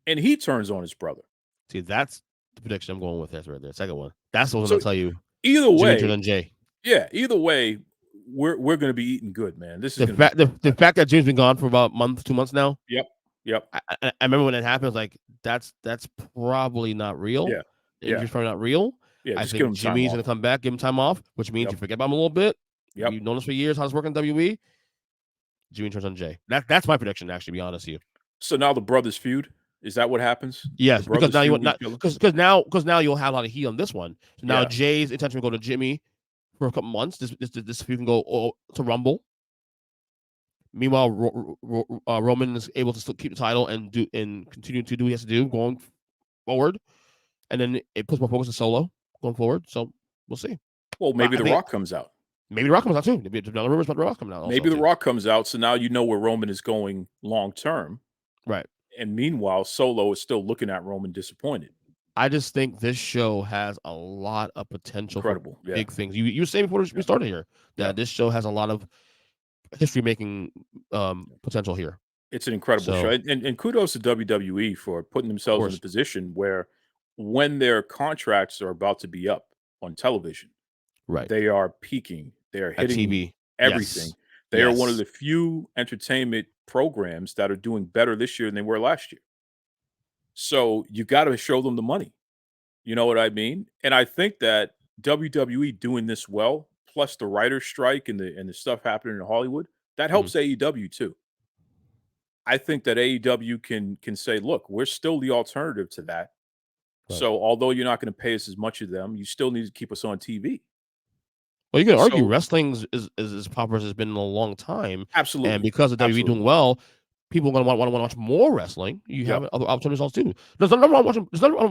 and he turns on his brother. See, that's the prediction I'm going with. That's right there. Second one. That's what I'm going to tell you. Either way, Jimmy turns on Jay. Yeah, either way, we're going to be eating good, man. This is the fact that Jimmy's been gone for about a month, 2 months now. Yep. I remember when it happened. Like that's probably not real. Yeah. Injury's probably not real. Yeah, I think Jimmy's going to come back, give him time off, which means you forget about him a little bit. Yep. You've known this for years how it's working in WWE. Jimmy turns on Jay. That's my prediction, actually, to be honest with you. So now the brothers feud. Is that what happens? Yes, because now now you'll have a lot of heat on this one. So now Jay's intention will go to Jimmy for a couple months. This feud can go to Rumble. Meanwhile, Roman is able to still keep the title and continue to do what he has to do going forward. And then it puts more focus on Solo going forward. So we'll see. Well, maybe The Rock comes out. Maybe The Rock comes out too. Maybe another rumors about The Rock coming out. Maybe The Rock comes out, so now you know where Roman is going long term. Right. And meanwhile, Solo is still looking at Roman disappointed. I just think this show has a lot of potential for big things. You were saying before we started here that this show has a lot of history-making potential here. It's an incredible show. And kudos to WWE for putting themselves in a position where when their contracts are about to be up on television, they are peaking. They are hitting TV. Everything. Yes. They are one of the few entertainment programs that are doing better this year than they were last year. So you got to show them the money. You know what I mean? And I think that WWE doing this well, plus the writer's strike and the stuff happening in Hollywood, that helps AEW too. I think that AEW can say, look, we're still the alternative to that. Right. So although you're not going to pay us as much of them, you still need to keep us on TV. Well, you can argue wrestling is as popular as it's been in a long time. Absolutely. And because of WWE doing well, people are going to want to watch more wrestling. You have other opportunities also too. There's nothing wrong with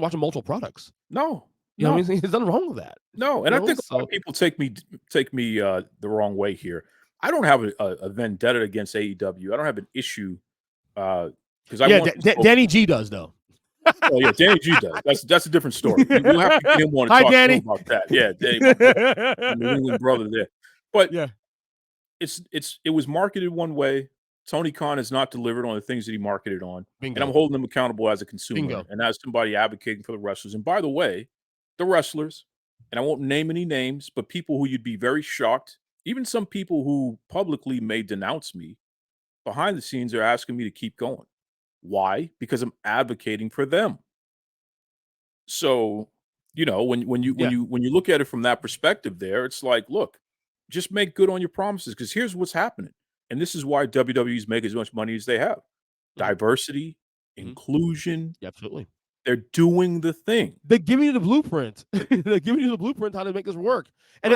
watching multiple products. No. You know what I mean? There's nothing wrong with that. No. And I think a lot of people take me the wrong way here. I don't have a vendetta against AEW. I don't have an issue. Danny G does though. Oh yeah, Danny G does. That's a different story. We'll have to get him on and talk to him about that. Yeah, Danny, New England brother there. But it was marketed one way. Tony Khan has not delivered on the things that he marketed on, and I'm holding him accountable as a consumer and as somebody advocating for the wrestlers. And by the way, the wrestlers, and I won't name any names, but people who you'd be very shocked, even some people who publicly may denounce me, behind the scenes are asking me to keep going. Why? Because I'm advocating for them. So, when you look at it from that perspective there, it's like, look, just make good on your promises, because here's what's happening. And this is why WWE's make as much money as they have. Diversity, inclusion. Absolutely. They're doing the thing. They're giving you the blueprint. They're giving you the blueprint how to make this work. And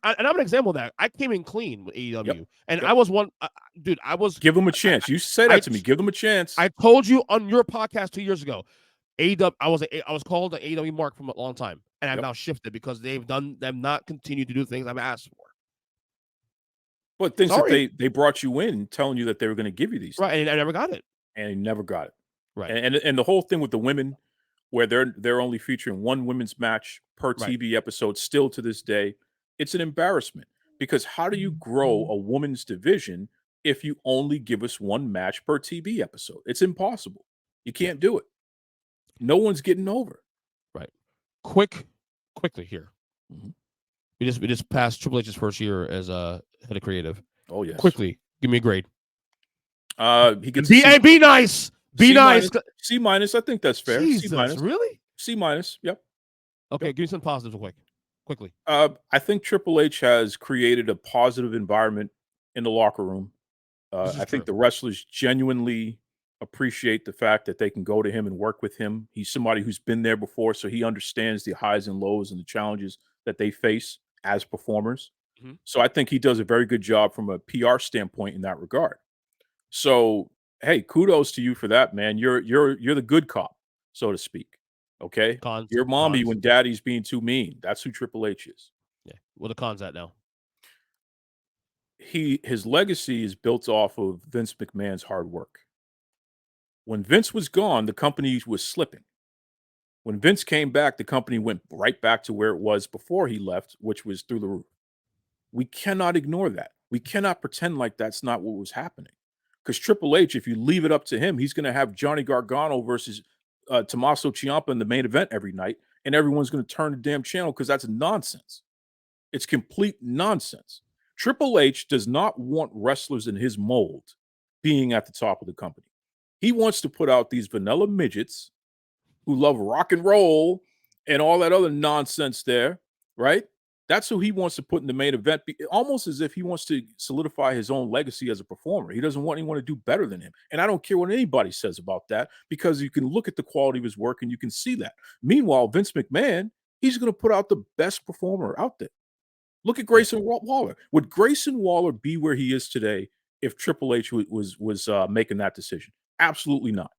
I'm an example of that. I came in clean with AEW, and I was one, dude. I was give them a chance. You say that to me. Give them a chance. I told you on your podcast 2 years ago. AEW. I was called the AEW mark from a long time, and I've now shifted because they've not continued to do things I've asked for. But things that they brought you in, telling you that they were going to give you these right, things. and I never got it. And you never got it. Right, and the whole thing with the women, where they're only featuring one women's match per TV episode, still to this day, it's an embarrassment. Because how do you grow a women's division if you only give us one match per TV episode? It's impossible. You can't do it. No one's getting over. Right. Quickly here. Mm-hmm. We just passed Triple H's first year as head of creative. Oh yes. Quickly, give me a grade. He gets be nice. Be nice. C minus. I think that's fair. Jesus, C minus. Really? C minus. Yep. Okay, give me some positives quickly. I think Triple H has created a positive environment in the locker room. I think the wrestlers genuinely appreciate the fact that they can go to him and work with him. He's somebody who's been there before, so he understands the highs and lows and the challenges that they face as performers. Mm-hmm. So I think he does a very good job from a PR standpoint in that regard. So, hey, kudos to you for that, man. You're the good cop, so to speak. Okay, your mommy when daddy's being too mean. That's who Triple H is. Yeah, what the cons at now? His legacy is built off of Vince McMahon's hard work. When Vince was gone, the company was slipping. When Vince came back, the company went right back to where it was before he left, which was through the roof. We cannot ignore that. We cannot pretend like that's not what was happening. Because Triple H, if you leave it up to him, he's going to have Johnny Gargano versus Tommaso Ciampa in the main event every night, and everyone's going to turn the damn channel because that's nonsense. It's complete nonsense. Triple H does not want wrestlers in his mold being at the top of the company. He wants to put out these vanilla midgets who love rock and roll and all that other nonsense there, right? That's who he wants to put in the main event, almost as if he wants to solidify his own legacy as a performer. He doesn't want anyone to do better than him. And I don't care what anybody says about that, because you can look at the quality of his work and you can see that. Meanwhile, Vince McMahon, he's going to put out the best performer out there. Look at Grayson Waller. Would Grayson Waller be where he is today if Triple H was making that decision? Absolutely not.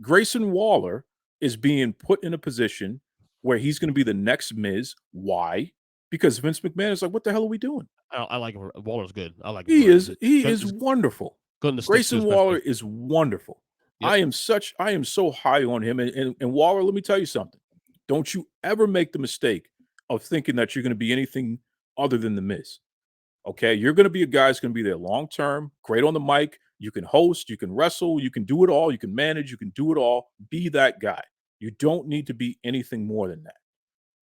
Grayson Waller is being put in a position where he's going to be the next Miz. Why? Because Vince McMahon is like, what the hell are we doing? I like him. Waller's good. I like him. He is wonderful. Grayson Waller is wonderful. Yep. I am so high on him. And Waller, let me tell you something. Don't you ever make the mistake of thinking that you're going to be anything other than the Miz. Okay? You're going to be a guy who's going to be there long term, great on the mic. You can host, you can wrestle, you can do it all, you can manage, you can do it all. Be that guy. You don't need to be anything more than that.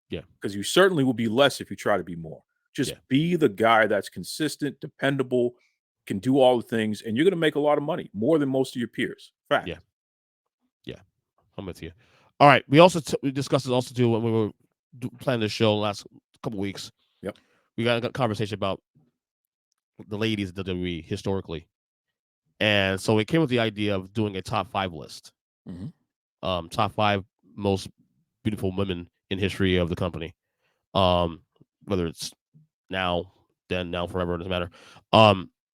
Yeah. Because you certainly will be less if you try to be more. Just be the guy that's consistent, dependable, can do all the things, and you're going to make a lot of money, more than most of your peers. Fact. Yeah. Yeah. I'm with you. All right. We also we discussed this also too when we were planning this show the last couple weeks. Yep. We got a conversation about the ladies of WWE historically. And so we came with the idea of doing a top 5 list. Mm-hmm. Top 5 most beautiful women in history of the company. Whether it's now, then, now, forever, it doesn't matter.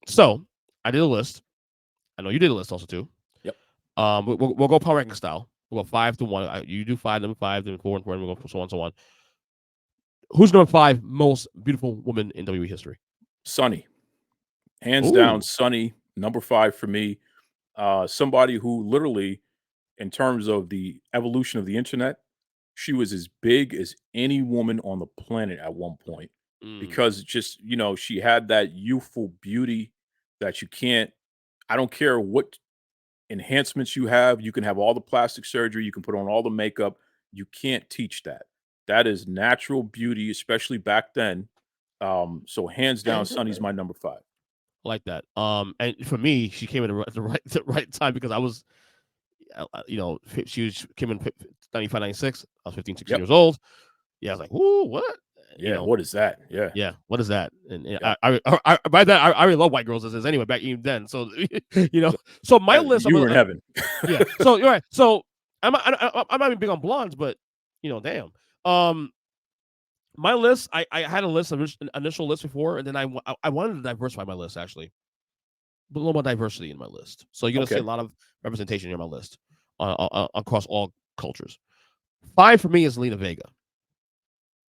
So I did a list. I know you did a list also too. Yep. We'll go power ranking style. We'll go 5 to 1. You do 5, then 5, then 4, and 4, and we'll go so on, so on. Who's number 5 most beautiful woman in WWE history? Sunny. Hands down, Sunny. Number 5 for me. Somebody who literally, in terms of the evolution of the internet, she was as big as any woman on the planet at one point, because just, she had that youthful beauty that you can't, I don't care what enhancements you have. You can have all the plastic surgery. You can put on all the makeup. You can't teach that. That is natural beauty, especially back then. So hands down, Sunny's my number 5. Like that. And for me, she came in at the right time, because I was, she came in 95, 96. I was 15, 16 years old. Yeah, I was like, ooh, what? Yeah, what is that? Yeah, what is that? And I by that I really love white girls as is anyway back even then. So so my list. You were in heaven. Yeah. So you're right. So I'm not even big on blondes, but damn. My list, I had a list, an initial list before, and then I wanted to diversify my list actually, a little more diversity in my list. So you're gonna see a lot of representation in my list across all cultures. 5 for me is Lena Vega.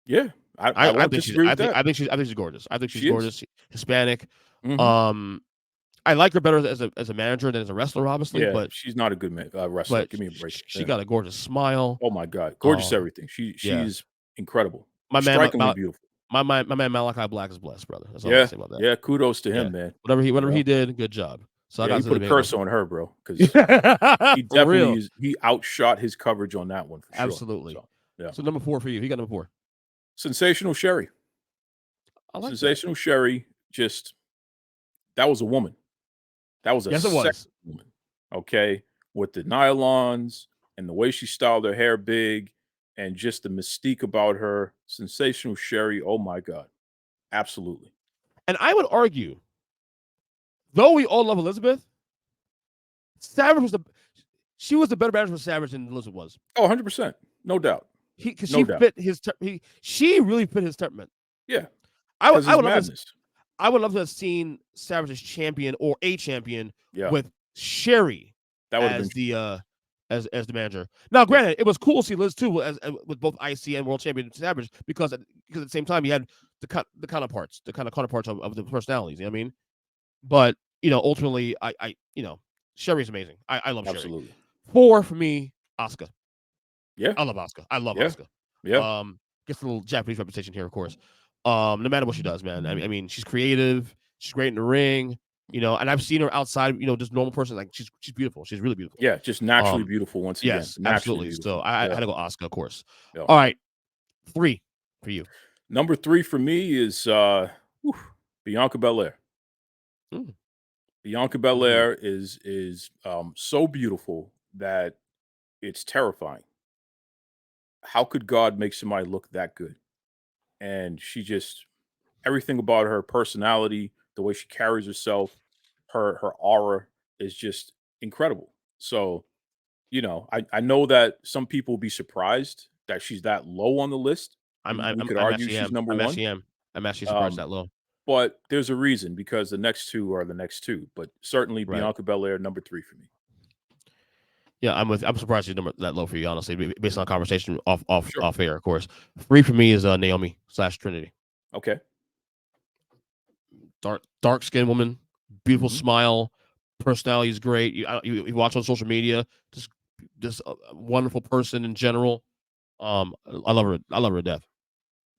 Yeah, I won't disagree with that. I think she's gorgeous. I think she's gorgeous. Hispanic. Mm-hmm. I like her better as a manager than as a wrestler, obviously. Yeah, but she's not a good wrestler. Give me a break. She got a gorgeous smile. Oh my God, gorgeous everything. She's incredible. Strikingly beautiful. My man Malachi Black is blessed, brother. That's all I say about that. Yeah, kudos to him, man. Whatever he did, good job. So I got to put a curse on her, bro, because he definitely he outshot his coverage on that one for sure. Absolutely. So number 4 for you. He got number 4. Sensational Sherry. I like Sensational Sherry. Just that was a woman. That was a sexy woman. Okay, with the nylons and the way she styled her hair big, and just the mystique about her. Sensational Sherry. Oh my God, absolutely. And I would argue, though we all love Elizabeth, Savage was she was the better manager for Savage than Elizabeth was. Oh, 100%. No doubt. She really fit his temperament. Yeah. I would love to have seen Savage as champion or a champion with Sherry as the as the manager. Now, granted, it was cool to see Liz too with both IC and World Champion Savage because at the same time you had the counterparts of the personalities. You know what I mean? But ultimately, I Sherry's amazing. I love Sherry. 4 for me, Asuka. Yeah, I love Asuka. Asuka. Yeah. Gets a little Japanese reputation here, of course. No matter what she does, man. I mean, she's creative. She's great in the ring. And I've seen her outside. Just normal person. Like she's beautiful. She's really beautiful. Yeah, just naturally beautiful. Once again, yes, absolutely. Beautiful. So I had to go Asuka, of course. Yeah. All right, 3 for you. Number 3 for me is Bianca Belair. Bianca Belair is so beautiful that it's terrifying. How could God make somebody look that good? And she just everything about her personality, the way she carries herself, her aura is just incredible. So, I know that some people will be surprised that she's that low on the list. We could argue she's number 1. I'm actually surprised that low. But there's a reason because the next 2 are the next 2. But certainly Bianca Belair, number 3 for me. Yeah, I'm surprised she's that low for you, honestly, based on conversation off air, of course. 3 for me is Naomi / Trinity. Okay. Dark skinned woman, beautiful smile, personality is great. You watch on social media, just a wonderful person in general. I love her. I love her to death.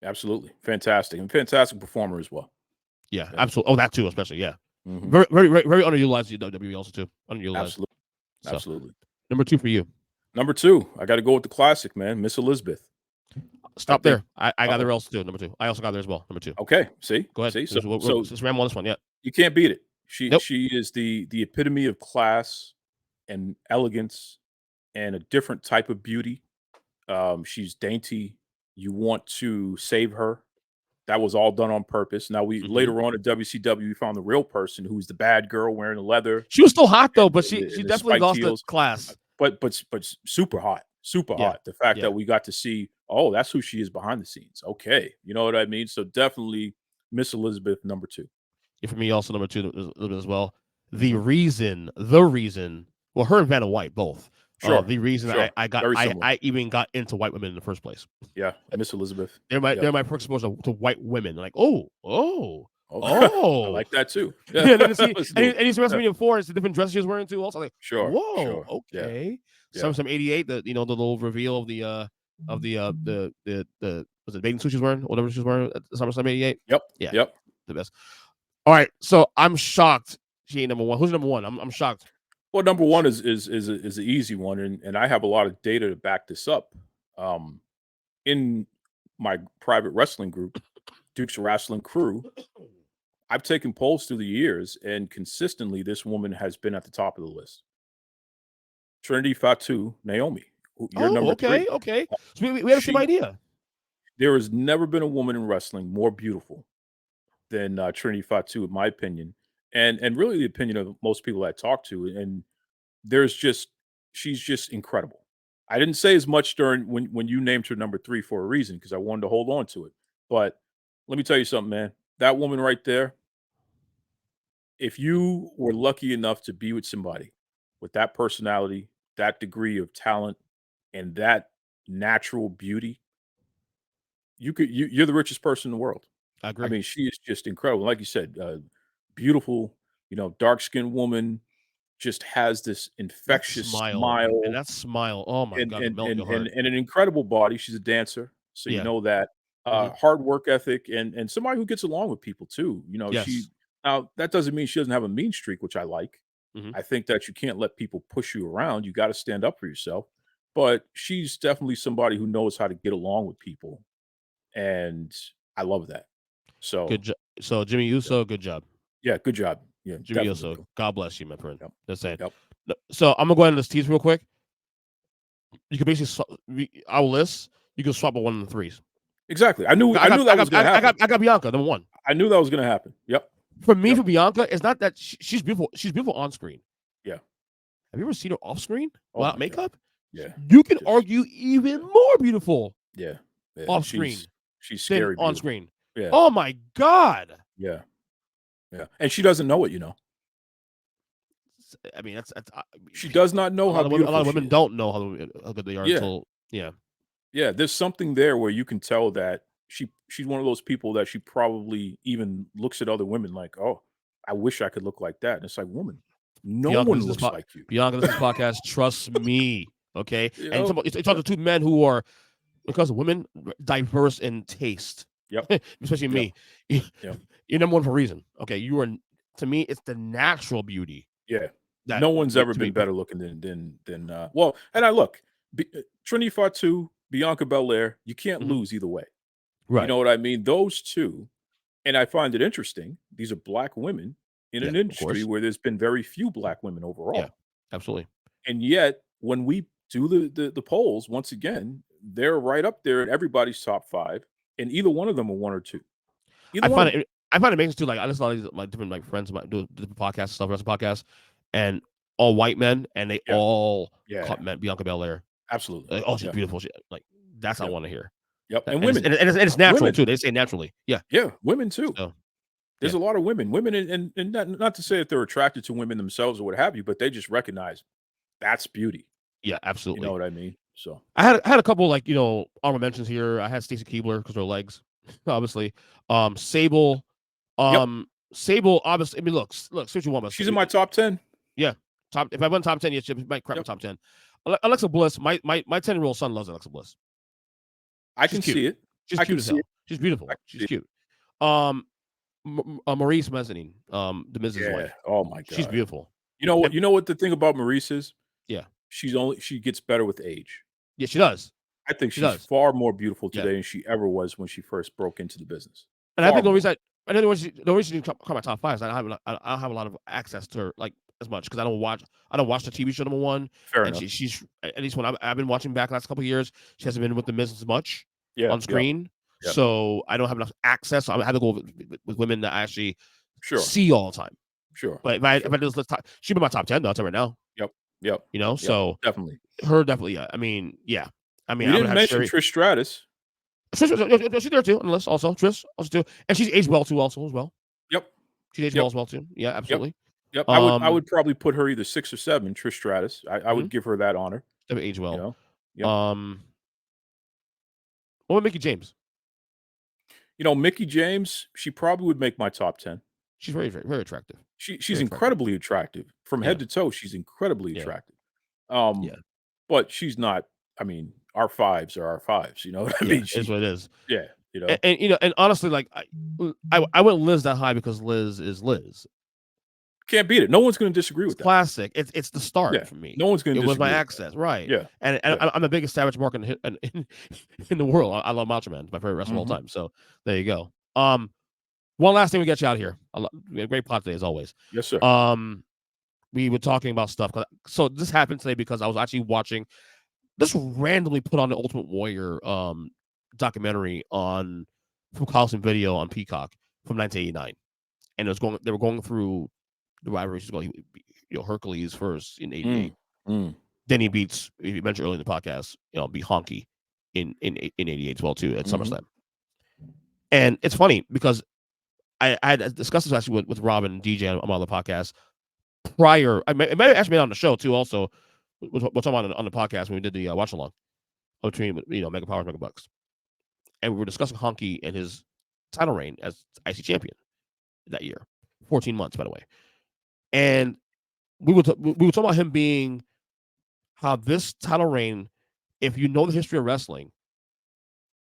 Absolutely, fantastic and fantastic performer as well. Yeah, absolutely. Oh, that too, especially. Yeah, very, very, very, very underutilized. WWE also too underutilized. Absolutely. Number 2 for you. Number 2, I got to go with the classic, man, Miss Elizabeth. Stop there. I got there also too. Number 2. I also got there as well. Number 2. Okay. See, go ahead. See, so let's ram on this one. Yeah, you can't beat it. She is the epitome of class and elegance and a different type of beauty. She's dainty. You want to save her. That was all done on purpose. Now later on at WCW, we found the real person who's the bad girl wearing the leather. She was still hot though, but she definitely lost the class. But super hot, hot. The fact that we got to see, oh, that's who she is behind the scenes. Okay, you know what I mean. So definitely Miss Elizabeth, number 2. Yeah, for me, also number 2 a little bit as well. The reason, well, her and Vanna White both. Sure. The reason I even got into white women in the first place. Yeah, Miss Elizabeth. They're my first exposure to white women. Like, oh, I like that too. Yeah. And he's WrestleMania 4. It's the different dresses she was wearing too. Also, like, whoa, okay. Yeah. Some 88. The the little reveal of the was it bathing suit she was wearing, whatever she was wearing at SummerSlam 88. Yep. The best. All right, so I'm shocked she ain't number 1. Who's number 1? I'm shocked. Well, number 1 is an easy one, and I have a lot of data to back this up. In my private wrestling group, Duke's Wrestling Crew, I've taken polls through the years, and consistently, this woman has been at the top of the list. Trinity Fatu, Naomi. You're number 3. Okay. So we have the same idea. There has never been a woman in wrestling more beautiful than Trinity Fatu, in my opinion. And really the opinion of most people I talk to, and she's just incredible. I didn't say as much during when you named her number 3 for a reason because I wanted to hold on to it. But let me tell you something, man. That woman right there, if you were lucky enough to be with somebody with that personality, that degree of talent, and that natural beauty, you're the richest person in the world. I I agree. mean, she is just incredible. Like you said, beautiful, dark-skinned woman, just has this That infectious smile, and smile that smile, oh my and God, it and melt and your and heart. and an incredible body. She's a dancer, so you Yeah. know that. Mhm. Hard work ethic and somebody who gets along with people too. She Yes. now that doesn't mean she doesn't have a mean streak, which I like. Mhm. I think that you can't let people push you around. You got to stand up for yourself. But she's definitely somebody who knows how to get along with people, and I love that. Good So job. So Jimmy yeah, Uso, good job. yeah, good job. Yeah, Jimmy definitely, Uso, bro. God bless you, my friend. Yep, Just saying. yep. So I'm gonna go ahead and list these real quick. You can our list. You can swap a 1 and the 3s. Exactly. I knew that was going to happen. I got Bianca number 1. I knew that was going to happen. Yep, For me, yep. for Bianca, it's not that she's beautiful. She's beautiful on screen. Yeah. Have you ever seen her off screen Oh without my god. makeup? Yeah. You can Just argue even more beautiful yeah. Yeah. off screen She's than scary on beautiful. screen. Yeah. Oh my God. Yeah. Yeah. And she doesn't know it. I mean, that's She does not know how a lot beautiful of she women is. don't know how good they are Yeah. until yeah. Yeah. There's something there where you can tell that she's one of those people that she probably even looks at other women like, oh, I wish I could look like that. And it's like, woman, no Bianca, one this is looks like you. Bianca, this is podcast. Trust me, okay. You And know? you talk to two men who are because of women diverse in taste, Yep. especially Yep. me. Yep. You're number 1 for a reason. Okay, you are to me. It's the natural beauty Yeah. that No one's ever to been me. better looking than well, and I look, Trinity Fatu, Bianca Belair, you can't Mhm. lose either way. You Right. know what I mean? Those two, and I find it interesting. These are black women in Yeah. an Of industry course. where there's been very few black women Yeah. overall. Absolutely. And yet, when we do the polls, once again, they're right up there in everybody's top 5, and either one of them are 1 or 2. Either I one find of them. it. I find it amazing too. Like I listen to all these different friends of mine do different podcasts, stuff, wrestling podcasts, and all white men, and they Yeah. all Yeah. compliment Bianca Belair. Absolutely. Like, oh, she's Yep. beautiful. Like that's what I Yep. want to hear. Yep. And And women. it's natural Women. too. They say naturally. Yeah. Yeah, women too. So There's yeah. a lot of women, and not to say that they're attracted to women themselves or what have you, but they just recognize that's beauty. Yeah. You know Absolutely. what I mean? So I had a couple like honorable mentions here. I had Stacey Keebler because her legs, obviously. Sable. yep, Sable. Obviously. I mean, look. See what you want. she's in my top 10. Yeah. Top. If I went top 10, yeah, she might crack my Yep, top 10. Alexa Bliss. My 10-year-old son loves Alexa Bliss. I She's can cute. see it. She's I cute can as see it. hell. She's I beautiful. can She's see it. cute. Maurice Mezzanine, the Miz's Yeah. wife. Oh my She's god. beautiful. You know what? And You know what the thing about Maurice is? yeah, She gets better with age. yeah, she does. I think She she's does. far more beautiful Yeah, today than she ever was when she first broke into the business. and I Far think the more. reason I know the reason she didn't come my top 5 is I don't have a lot of access to her like as much because I don't watch the TV show number 1, Fair and enough. she's at least when I've been watching back the last couple of years, she hasn't been with the Miz as much Yeah. on Yep. screen, Yep. so I don't have enough access. So I have to go with women that I actually Sure. see all the time. Sure. But if I just let's talk, she'd be my top 10 though. I'll tell you right now. Yep. Yep. Yep. So Definitely. her definitely, yeah. I mean, yeah. I mean, We I'm didn't gonna have mention Sherry. Trish Stratus. She's there too on the list. Also, Trish also too, and she's aged well too. Also as well, Yep. she's aged Yep. well as well too. Yeah, Yep. absolutely. Yep. I would probably put her either 6 or 7, Trish Stratus. I Mhm. would give her that honor. Definitely aged You well. know? Yep. What about Mickey James? Mickey James, she probably would make my top 10. She's very, very, very attractive. She's Very attractive. incredibly attractive. From Yeah. head to toe, she's incredibly Yeah. attractive. Yeah. But she's not, I mean, our 5s are our 5s, you know what I Yeah. mean? It is what it is. Yeah, you know. And honestly, like I wouldn't Liz that high because Liz is Liz. Can't beat it. No one's going to disagree with It's that. classic. It's the start Yeah. for me. No one's going to It was disagree my with access, right? Yeah. And Yeah. I'm the biggest Savage mark in the world. I love Macho Man. It's my favorite wrestler of all Mhm. time. So there you go. One last thing we get you out of here. We had a great pod today as always. Yes, sir. We were talking about stuff. So this happened today because I was actually watching. This randomly put on the Ultimate Warrior documentary from Coliseum Video on Peacock from 1989, and they were going through the rivalries. Hercules first in '88. Then he beats, you mentioned earlier in the podcast, beat Honky in '88 as well too at SummerSlam. And it's funny because I had discussed this actually with Robin and DJ on my other podcast prior. I might have actually been on the show too. Also, we're talking on the podcast when we did the watch along between Mega Powers, Mega Bucks, and we were discussing Honky and his title reign as IC champion that year, 14 months by the way, and we were talking about him being how this title reign, if you know the history of wrestling,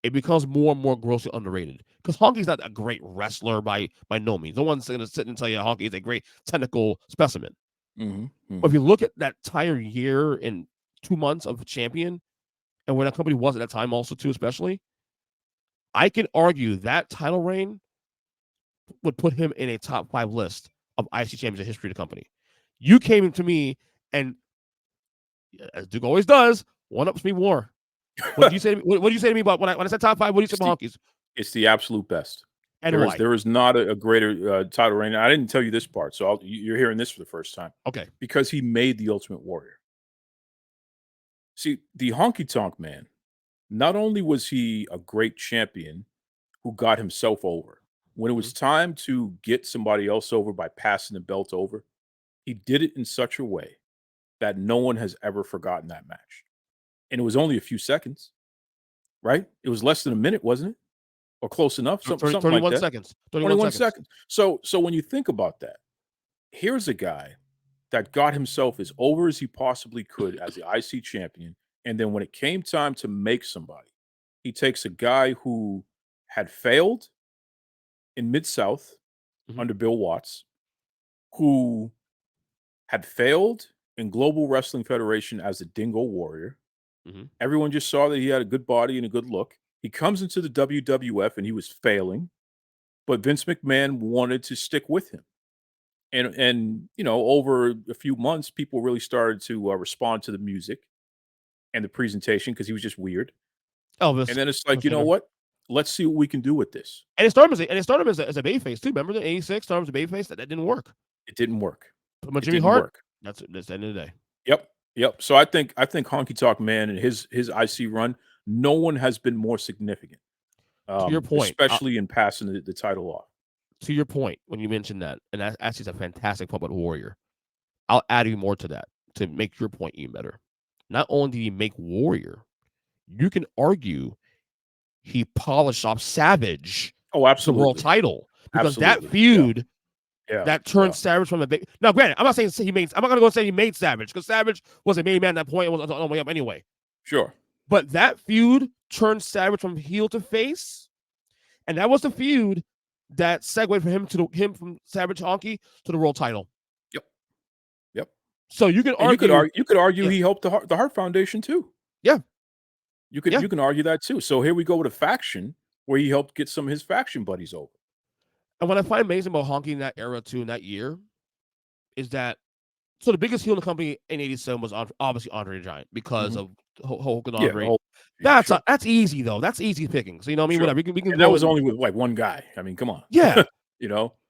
it becomes more and more grossly underrated. Because Honky's not a great wrestler by no means. No one's going to sit and tell you Honky is a great technical specimen. But if you look at that entire year and 2 months of champion, and where that company was at that time also too, especially, I can argue that title reign would put him in a top 5 list of IC champions in history of the company. You came to me and, as Duke always does, one-ups me more. What did you say? What did you say to me about when I said top 5? What do you say about Honky's? It's the absolute best. And why? There is not a greater title reign. I didn't tell you this part, so you're hearing this for the first time. Okay. Because he made the Ultimate Warrior. See, the Honky Tonk Man, not only was he a great champion who got himself over, when it was time to get somebody else over by passing the belt over, he did it in such a way that no one has ever forgotten that match. And it was only a few seconds, right? It was less than a minute, wasn't it? Or close enough? Something 31 like that. seconds. 21 seconds. So when you think about that, here's a guy that got himself as over as he possibly could as the IC champion. And then when it came time to make somebody, he takes a guy who had failed in Mid-South under Bill Watts, who had failed in Global Wrestling Federation as a Dingo Warrior. Everyone just saw that he had a good body and a good look. He comes into the WWF and he was failing, but Vince McMahon wanted to stick with him. And over a few months, people really started to respond to the music and the presentation because he was just weird. Elvis. And then it's like, you know what? Let's see what we can do with this. And it started as a babyface too. Remember the '86 started as a babyface? That didn't work. It didn't work. But Jimmy Hart, that's the end of the day. Yep. So I think Honky Tonk Man and his IC run, no one has been more significant. To your point, especially in passing the title off. To your point, when you mentioned that, and that actually is a fantastic point about Warrior, I'll add you more to that to make your point even better. Not only did he make Warrior, you can argue he polished off Savage. Oh, absolutely. The world title, because that feud. Yeah. That turned Savage from the big. Now, granted, I'm not saying he made. I'm not going to go say he made Savage because Savage was a main man at that point. It was on the way up anyway. Sure. But that feud turned Savage from heel to face, and that was the feud that segued for him from Savage Honky to the world title. Yep. So you can argue. You could argue he helped the Hart Foundation too. Yeah. You can argue that too. So here we go with a faction where he helped get some of his faction buddies over. And what I find amazing about Honky in that era too, in that year, is that the biggest heel in the company in '87 was obviously Andre the Giant because of Hulk and Andre. That's easy though. That's easy picking. So you know what I mean? Whatever. We can. That was only with like one guy. I mean, come on. Yeah.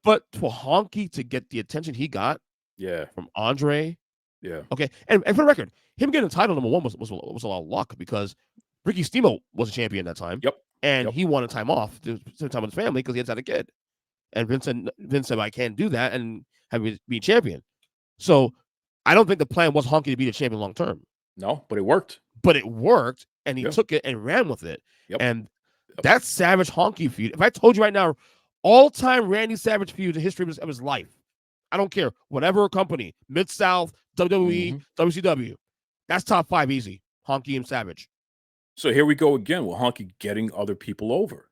But for Honky to get the attention he got, from Andre. Yeah. Okay. And for the record, him getting the title number 1 was a lot of luck because Ricky Steamboat was a champion at that time. Yep. And he wanted time off to spend time with his family because he had a kid. And Vince said, I can't do that and have me be champion. So I don't think the plan was Honky to be the champion long term. No, but it worked. And he took it and ran with it. Yep. And that Savage Honky feud, if I told you right now, all-time Randy Savage feud in history of his life, I don't care, whatever company, Mid-South, WWE, WCW, that's top 5 easy, Honky and Savage. So here we go again with Honky getting other people over.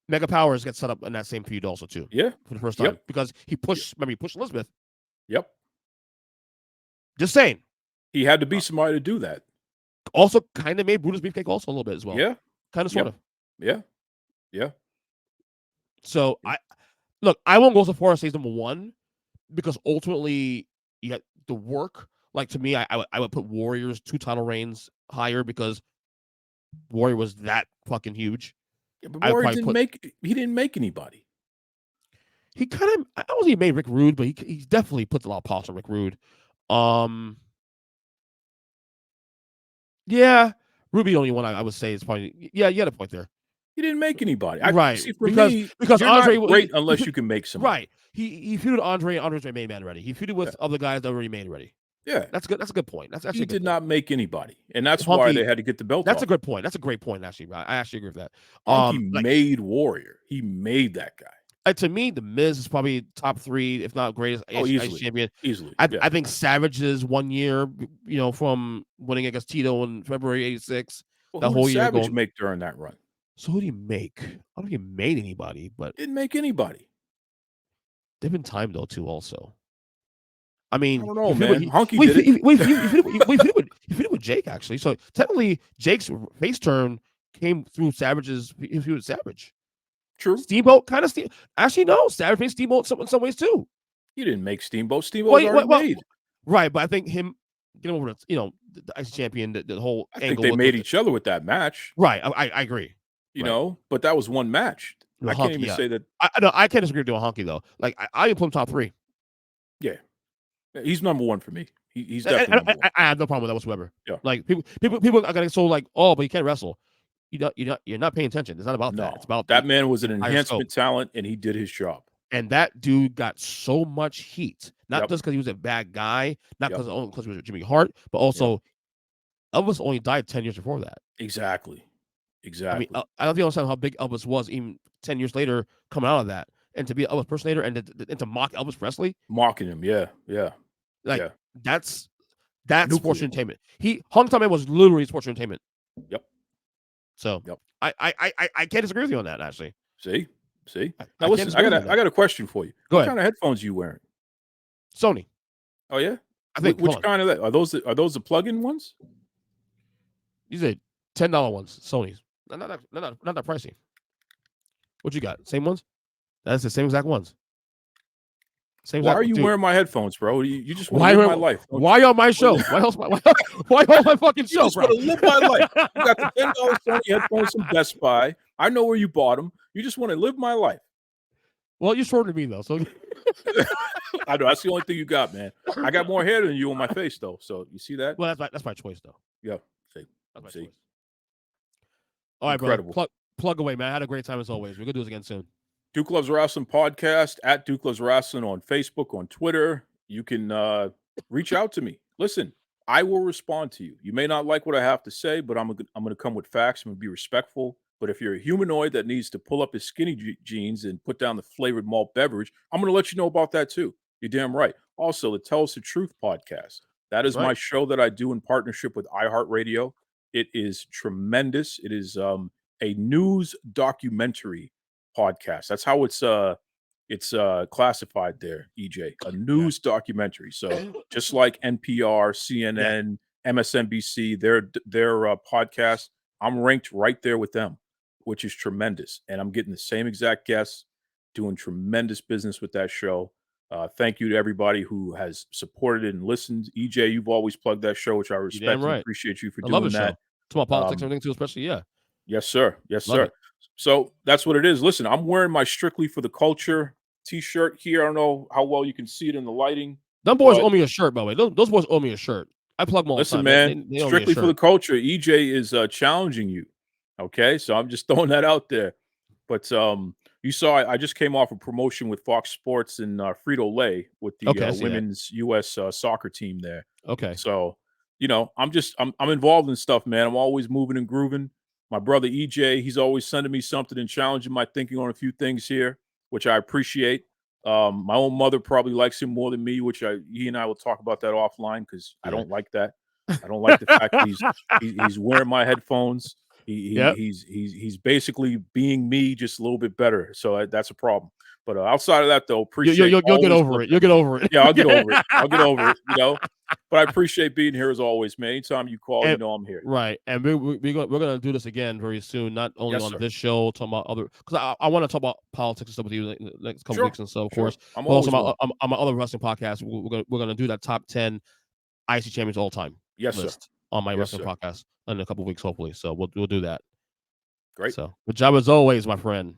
Mega Powers gets set up in that same feud also too. Yeah. For the first time. Because he pushed, remember, he pushed Elizabeth. Yep. Just saying. He had to be somebody to do that. Also kind of made Brutus Beefcake also a little bit as well. Yeah. Kind of, sort of. Yeah. So I won't go so far as say number 1 because ultimately you got the work. Like to me, I would put Warrior's 2 title reigns higher because Warrior was that fucking huge. Yeah, but Warrior didn't make anybody. He kind of, I don't know if he made Rick Rude, but he definitely put a lot of polish on Rick Rude. Yeah, Ruby the only one I would say is probably. Yeah, you had a point there. He didn't make anybody. Right. See, for because me, because you're Andre not great unless you can make somebody. Right. He feuded Andre. Andre's made man already. He feuded with other guys that already made already. Yeah, that's good. That's a good point. That's actually he a good did point. not make anybody, and that's Honky, why they had to get the belt. That's off. a good point. That's a great point. Actually, I actually agree with that. Honky made Warrior. He made that guy. To me, the Miz is probably top 3, if not greatest Ice champion. Easily. I think Savage's 1 year, from winning against Tito in February '86. Well, who did Savage make during that run? So who did he make? I don't think he made anybody, but didn't make anybody. Different time though, too. Also, I mean, I don't know, man. Honky did it. He fought with Jake actually. So technically, Jake's face turn came through Savage's. He was Savage. True. Steamboat kind of actually no. Savage made Steamboat in some ways too. He didn't make Steamboat. Steamboat was already made. Right, but I think him getting over the Ice Champion, the whole. I think they made each other with that match. Right, I agree. You know, but that was one match. I can't even say that. I can't disagree with doing Honky though. Like I put him top 3. Yeah, he's number 1 for me. He's definitely number 1. I have no problem with that whatsoever. Yeah, like people are gonna so like, oh, but you can't wrestle. You're not paying attention. It's not about that. It's about that man was an enhancement talent, and he did his job. And that dude got so much heat, not just because he was a bad guy, not because he was Jimmy Hart, but also Elvis only died 10 years before that. Exactly. I mean, I don't understand how big Elvis was even 10 years later coming out of that, and to be an Elvis impersonator and to mock Elvis Presley, mocking him, that's sports entertainment. Honky Tonk Man was literally sports entertainment. Yep. So I can't disagree with you on that. Actually, see. Now listen, I got a question for you. What kind of headphones are you wearing? Sony. Oh yeah, I think. Which kind of that are those? Are those the plug-in ones? These are $10 ones. Sony's. Not that pricey. What you got? Same ones? That's the same exact ones. Why are you wearing my headphones, bro? You just want to live my life. Why on my show? Why on my fucking show, bro? You just want to live my life. You got the $10 Sony headphones from Best Buy. I know where you bought them. You just want to live my life. Well, you're shorter than me, though. So I know. That's the only thing you got, man. I got more hair than you on my face, though. So you see that? Well, that's my choice, though. Yeah. That's my choice. All right, incredible. Bro. Plug away, man. I had a great time as always. We're going to do this again soon. Duke Loves Wrestling Podcast at Duke Loves Wrestling on Facebook, on Twitter. You can reach out to me. Listen, I will respond to you. You may not like what I have to say, but I'm going to come with facts. I'm going to be respectful. But if you're a humanoid that needs to pull up his skinny jeans and put down the flavored malt beverage, I'm going to let you know about that too. You're damn right. Also, the Tell Us the Truth podcast. That is my show that I do in partnership with iHeartRadio. It is tremendous. It is a news documentary podcast. That's how it's classified there, EJ. A news documentary. So just like NPR, CNN, MSNBC, their podcast, I'm ranked right there with them, which is tremendous. And I'm getting the same exact guests, doing tremendous business with that show. Thank you to everybody who has supported it and listened. EJ, you've always plugged that show, which I respect and appreciate you for doing that. Show. It's about politics and everything too, especially, Yes, sir. Yes, sir. So that's what it is. Listen, I'm wearing my Strictly for the Culture t-shirt here. I don't know how well you can see it in the lighting. Them boys owe me a shirt, by the way. Those boys owe me a shirt. I plug them all the time. Listen, man, they Strictly for the Culture. EJ is challenging you. Okay, so I'm just throwing that out there. But you saw I just came off a promotion with Fox Sports and Frito-Lay with the women's U.S. Soccer team there. Okay. So, I'm involved in stuff, man. I'm always moving and grooving. My brother EJ, he's always sending me something and challenging my thinking on a few things here, which I appreciate. My own mother probably likes him more than me, which he and I will talk about that offline because I don't like that. I don't like the fact that he's wearing my headphones. He's basically being me, just a little bit better. So that's a problem. But outside of that, though, appreciate you'll get over it. You'll get over it. Yeah, I'll get over it. I'll get over it. But I appreciate being here as always, man. Anytime you call, I'm here. Right, and we're gonna do this again very soon. Not only on this show, talking about other, because I want to talk about politics and stuff with you in the next couple weeks and so. Of course, I'm also on my other wrestling podcast, we're gonna do that top 10 IC champions all time. Yes, list on my wrestling podcast in a couple weeks, hopefully. So we'll do that. Great. So good job as always, my friend.